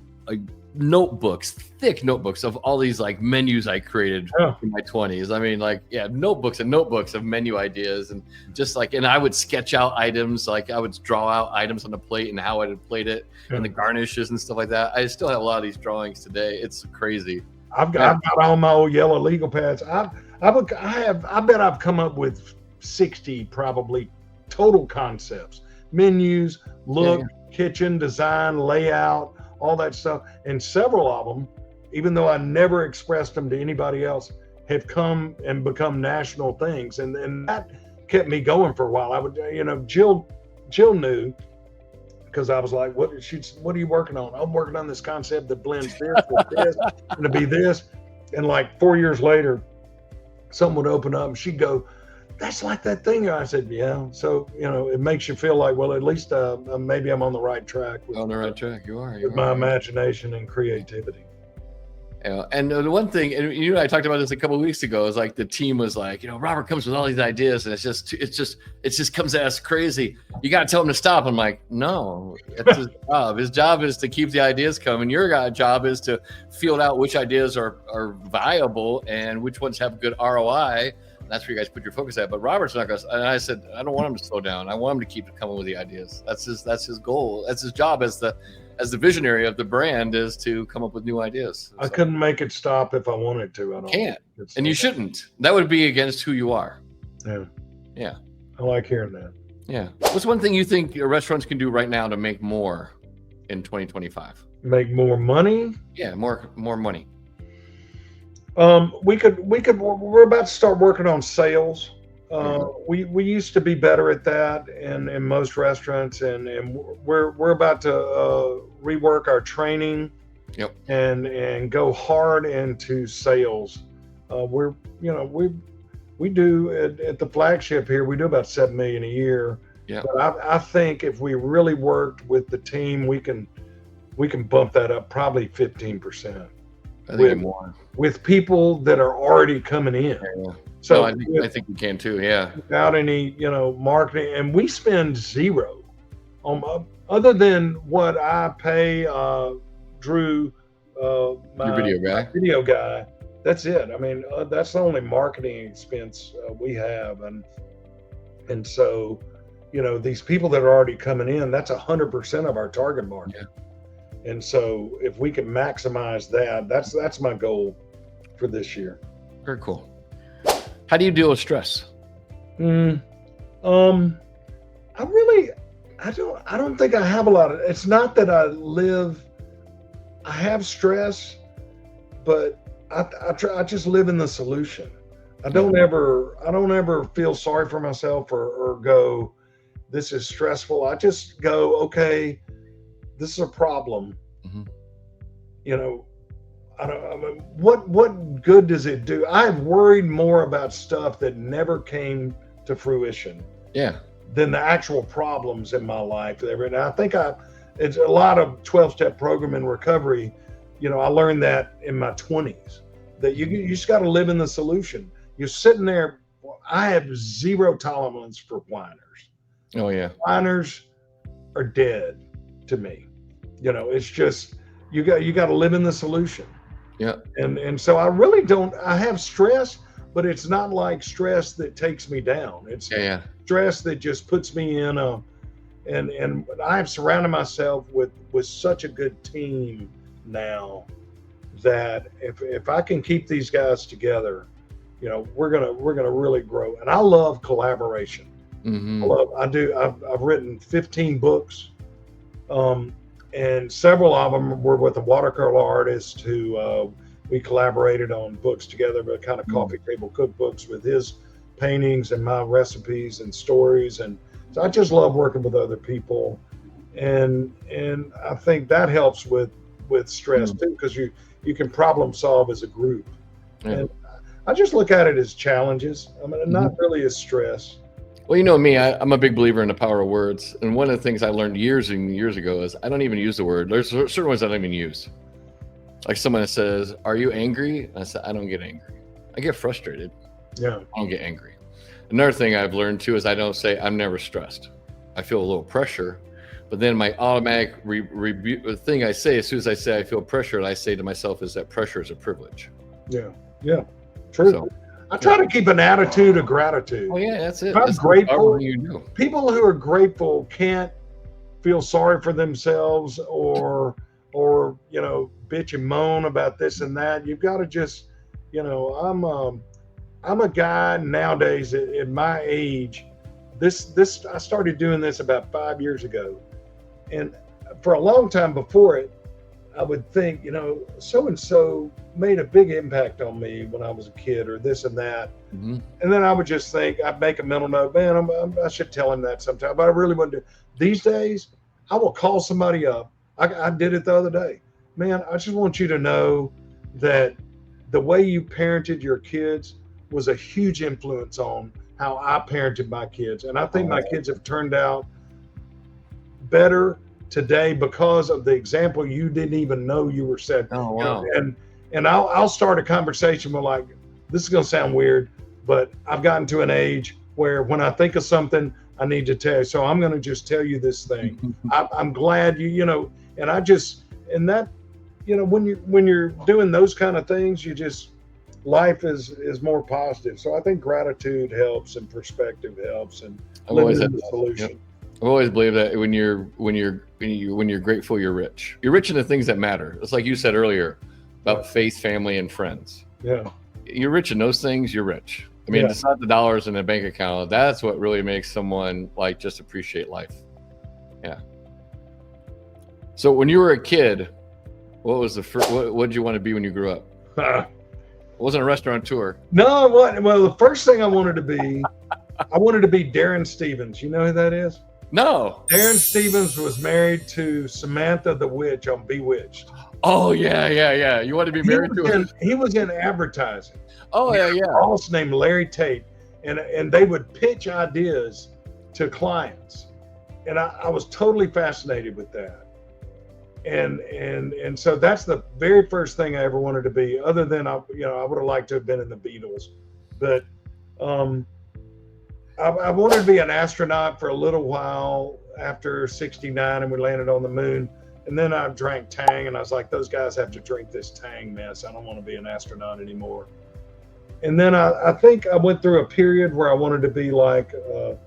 notebooks, thick notebooks of all these like menus I created in my 20s. I mean, like, notebooks and notebooks of menu ideas, and just like, and I would sketch out items, like I would draw out items on the plate and how I would plate it and the garnishes and stuff like that. I still have a lot of these drawings today. It's crazy. I've got all my old yellow legal pads. I bet I've come up with 60 probably total concepts, menus, look, kitchen design, layout, all that stuff. And several of them, even though I never expressed them to anybody else, have come and become national things. And that kept me going for a while. I would, Jill knew, because I was like, what are you working on? I'm working on this concept that blends this with this, and to be this. And like 4 years later, someone would open up and she'd go, that's like that thing. I said, yeah. So, it makes you feel like, well, at least maybe I'm on the right track. On the right track. You are. With my imagination and creativity. Yeah, and the one thing, and I talked about this a couple of weeks ago, is like the team was like, Robert comes with all these ideas, and it just comes at us crazy. You got to tell him to stop. I'm like, no, it's his job. His job is to keep the ideas coming. Your job is to field out which ideas are viable and which ones have good ROI. That's where you guys put your focus at. But Robert's not going to. And I said, I don't want him to slow down. I want him to keep coming with the ideas. That's his goal. That's his job as the visionary of the brand, is to come up with new ideas. I couldn't make it stop if I wanted to. I can't. And you shouldn't. That would be against who you are. Yeah. I like hearing that. Yeah. What's one thing you think your restaurants can do right now to make more in 2025? Make more money? Yeah, more money. We're about to start working on sales. We used to be better at that in most restaurants, and we're about to rework our training. Yep. And go hard into sales. We do at the flagship here, we do about $7 million a year. Yeah. But I think if we really worked with the team, we can bump that up probably 15%. I think more with people that are already coming in. Yeah. So I think we can too. Yeah. Without any, marketing, and we spend zero on other than what I pay Drew, my video guy. That's it. I mean, that's the only marketing expense we have, and so, these people that are already coming in, that's 100% of our target market. Yeah. And so, if we can maximize that, that's my goal for this year. Very cool. How do you deal with stress? I don't think I have a lot of. It's not that I have stress, but I just live in the solution. I don't ever feel sorry for myself or go, this is stressful. I just go, okay, this is a problem. Mm-hmm. What good does it do? I've worried more about stuff that never came to fruition. Yeah. Than the actual problems in my life. And I think it's a lot of 12-step program in recovery. I learned that in my 20s, that you just got to live in the solution. You're sitting there. I have zero tolerance for whiners. Oh yeah. Whiners are dead to me. It's just, you got to live in the solution. Yeah. And so I really don't, I have stress, but it's not like stress that takes me down. It's stress that just puts me in and I've surrounded myself with such a good team now that if I can keep these guys together, we're gonna really grow. And I love collaboration. Mm-hmm. I've written 15 books, and several of them were with a watercolor artist who we collaborated on books together, but kind of coffee table cookbooks with his paintings and my recipes and stories. And So I just love working with other people, and I think that helps with stress too, because you can problem solve as a group. Yeah. And I just look at it as challenges. I mean, not Mm-hmm. really as stress. Well, you know me, I'm a big believer in the power of words. And one of the things I learned years and years ago is I don't even use the word. There's certain words I don't even use. Like someone that says, "Are you angry?" I said, "I don't get angry. I get frustrated. Yeah. I don't get angry." Another thing I've learned too is I don't say, "I'm never stressed." I feel a little pressure, but then my automatic thing I say as soon as I say I feel pressure, I say to myself is that pressure is a privilege. Yeah. Yeah. True. So, I try to keep an attitude of gratitude. oh yeah, that's it. I'm That's grateful. you do. People who are grateful can't feel sorry for themselves or bitch and moan about this and that. You've got to just, I'm a guy nowadays at my age. This I started doing this about 5 years ago, and for a long time before it, I would think, so and so made a big impact on me when I was a kid, or this and that. Mm-hmm. And then I would just think, I'd make a mental note, man, I should tell him that sometime. But I really wouldn't do. These days, I will call somebody up. I did it the other day. Man, I just want you to know that the way you parented your kids was a huge influence on how I parented my kids. And I think my kids have turned out better today because of the example you didn't even know you were setting. Oh, wow. And I'll start a conversation with like, this is going to sound weird, but I've gotten to an age where when I think of something, I need to tell you. So I'm going to just tell you this thing. I'm glad and I just, and that, when you're doing those kind of things, life is more positive. So I think gratitude helps and perspective helps, and living in the solution. Yep. I've always believed that when you're grateful, you're rich. You're rich in the things that matter. It's like you said earlier about faith, family, and friends. Yeah. You're rich in those things, you're rich. I mean, it's not the dollars in a bank account. That's what really makes someone like just appreciate life. Yeah. So when you were a kid, what was the first, what did you want to be when you grew up? It wasn't a restaurateur. No, it wasn't. Well, the first thing I wanted to be Darren Stevens. You know who that is? No. Darren Stevens was married to Samantha the Witch on Bewitched. Oh, yeah. You want to be married to him? He was in advertising. Oh, yeah. A boss named Larry Tate. And they would pitch ideas to clients. And I was totally fascinated with that. And so that's the very first thing I ever wanted to be, other than I would have liked to have been in the Beatles. But I wanted to be an astronaut for a little while after 1969, and we landed on the moon. And then I drank Tang, and I was like, those guys have to drink this Tang mess. I don't want to be an astronaut anymore. And then I think I went through a period where I wanted to be like a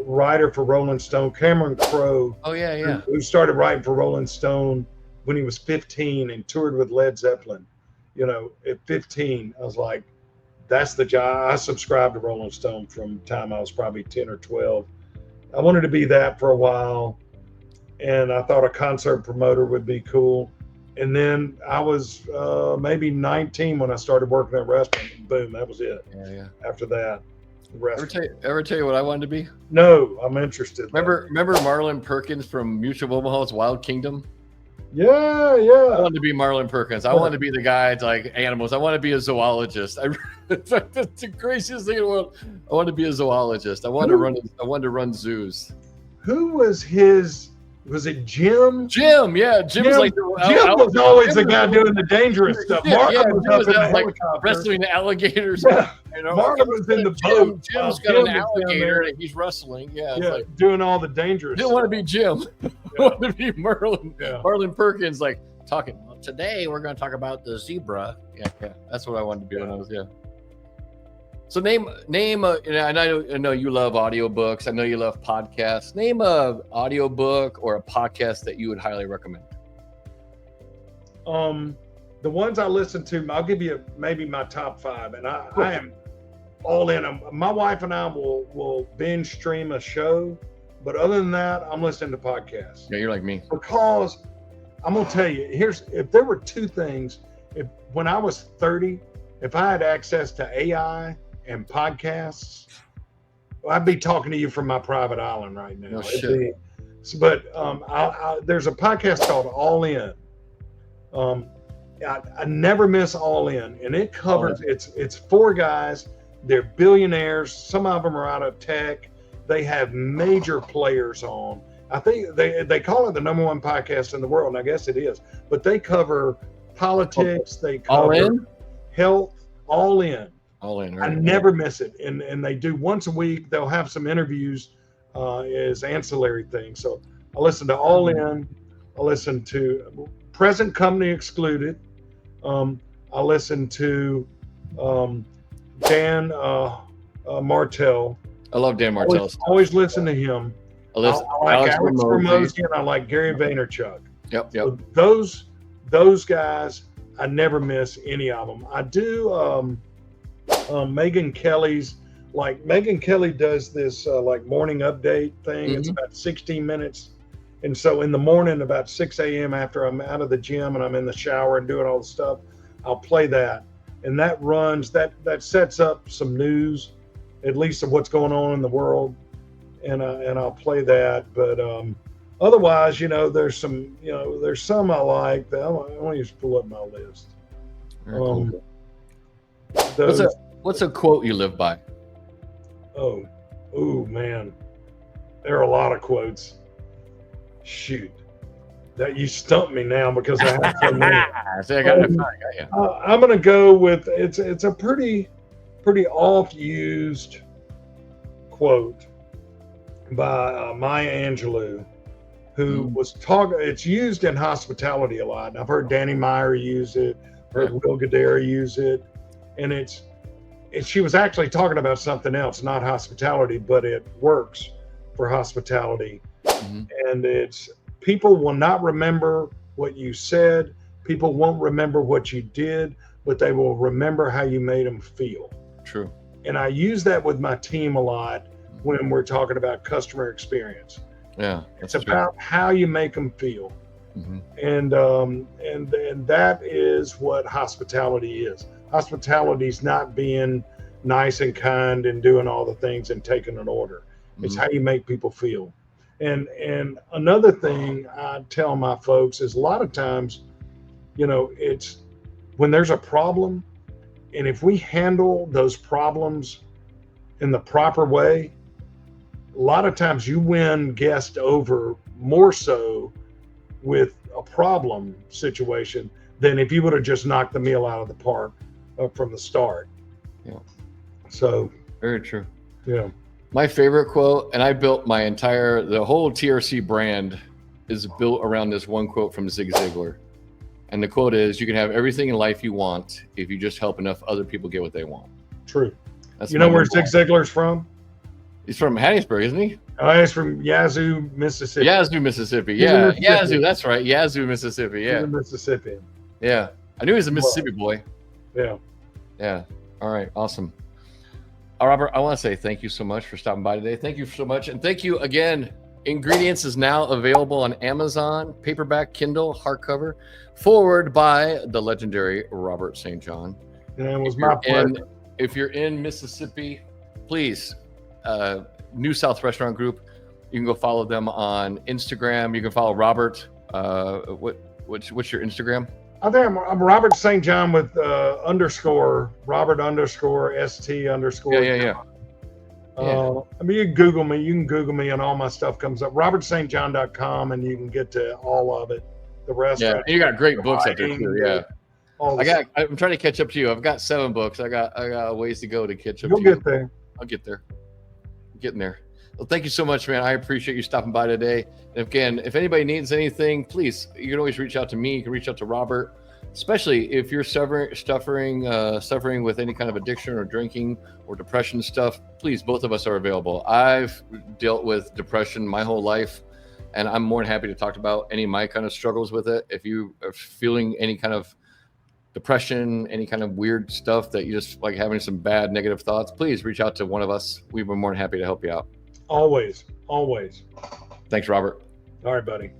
writer for Rolling Stone. Cameron Crowe, who started writing for Rolling Stone when he was 15 and toured with Led Zeppelin. At 15, I was like, that's the job. I subscribed to Rolling Stone from the time I was probably 10 or 12. I wanted to be that for a while, and I thought a concert promoter would be cool. And then I was maybe 19 when I started working at a restaurant. Boom, that was it. Yeah. After that, Ever tell you what I wanted to be? No, I'm interested. Remember Marlon Perkins from Mutual of Omaha's Wild Kingdom? Yeah. I wanted to be Marlon Perkins. I wanted to be the guy like animals. I want to be a zoologist. That's the craziest thing in the world. I want to be a zoologist. I wanted to run zoos. Who was his? Was it Jim? Jim, yeah. Jim was always the guy doing the dangerous stuff. Marlon was up in the helicopter. Wrestling the alligators. Yeah. Marlon was in the boat. Jim's got an alligator and he's wrestling. Yeah, doing all the dangerous stuff. I didn't want to be Jim. I wanted to be Marlon. Yeah. Marlon Perkins, like talking. Well, today we're going to talk about the zebra. Yeah. That's what I wanted to be when I was So name. And I know you love audiobooks. I know you love podcasts. Name a audiobook or a podcast that you would highly recommend. The ones I listen to, I'll give you maybe my top 5, and I am all in them. My wife and I will binge stream a show, but other than that, I'm listening to podcasts. Yeah, you're like me. Because I'm gonna tell you, if there were 2 things, when I was 30, if I had access to AI and podcasts, I'd be talking to you from my private island right now. No shit. But there's a podcast called All In. I never miss All In, and it covers it's 4 guys. They're billionaires. Some of them are out of tech. They have major players on. I think they call it the #1 podcast in the world, and I guess it is. But they cover politics. They cover health. All In. All in. Right? I never miss it, and they do once a week. They'll have some interviews as ancillary things. So I listen to All In. I listen to Present Company Excluded. I listen to Dan Martell. I love Dan Martell. Always listen to him. I like Alex Hormozy, and I like Gary Vaynerchuk. Yep. So those guys, I never miss any of them. I do Megyn Kelly's. Like Megyn Kelly does this like morning update thing. It's about 16 minutes. And so in the morning, about 6 a.m. after I'm out of the gym and I'm in the shower and doing all the stuff, I'll play that. And that runs, that sets up some news, at least of what's going on in the world. And I'll play that. But otherwise, there's some I like. I want to just pull up my list. Cool. What's a quote you live by? Oh man, there are a lot of quotes. Shoot, that you stumped me now because I have so many. I'm gonna go with it's a pretty oft used quote by Maya Angelou, who was talking. It's used in hospitality a lot, and I've heard Danny Meyer use it, heard Will Guidara use it, and she was actually talking about something else, not hospitality, but it works for hospitality. And it's people will not remember what you said. People won't remember what you did, but they will remember how you made them feel. True. And I use that with my team a lot when we're talking about customer experience. Yeah. It's about how you make them feel. And that is what hospitality is. Hospitality is not being nice and kind and doing all the things and taking an order. It's how you make people feel. And another thing I tell my folks is a lot of times, it's when there's a problem, and if we handle those problems in the proper way, a lot of times you win guests over more so with a problem situation than if you would have just knocked the meal out of the park from the start. Yeah. So very true. Yeah. My favorite quote, and I built the whole TRC brand is built around this one quote from Zig Ziglar. And the quote is, you can have everything in life you want if you just help enough other people get what they want. True. That's where Zig Ziglar's from? He's from Hattiesburg, isn't he? He's from Yazoo, Mississippi. Yazoo, Mississippi. Yeah, Yazoo. That's right. Yazoo, Mississippi. Yeah. He's a Mississippi. Yeah. I knew he was a Mississippi boy. Yeah. Yeah. All right. Awesome. Robert, I want to say thank you so much for stopping by today. Thank you so much. And thank you again. Ingredients is now available on Amazon, paperback, Kindle, hardcover, forward by the legendary Robert St. John. And it was my pleasure. If you're in Mississippi, please, New South Restaurant Group, you can go follow them on Instagram. You can follow Robert. What's your Instagram? I think I'm Robert St. John with _ Robert _ ST _. Yeah. I mean, you can Google me. You can Google me, and all my stuff comes up. RobertSt.John.com, and you can get to all of it. The rest. Yeah, and you got great books out there too. Yeah. I'm trying to catch up to you. I've got 7 books. I got a ways to go to catch up. You'll get there. I'll get there. I'm getting there. Well, thank you so much, man. I appreciate you stopping by today. And again, if anybody needs anything, please, you can always reach out to me. You can reach out to Robert, especially if you're suffering with any kind of addiction or drinking or depression stuff. Please, both of us are available. I've dealt with depression my whole life, and I'm more than happy to talk about any of my kind of struggles with it. If you are feeling any kind of depression, any kind of weird stuff that you just like having some bad negative thoughts, please reach out to one of us. We'd be more than happy to help you out. Always. Thanks, Robert. All right, buddy.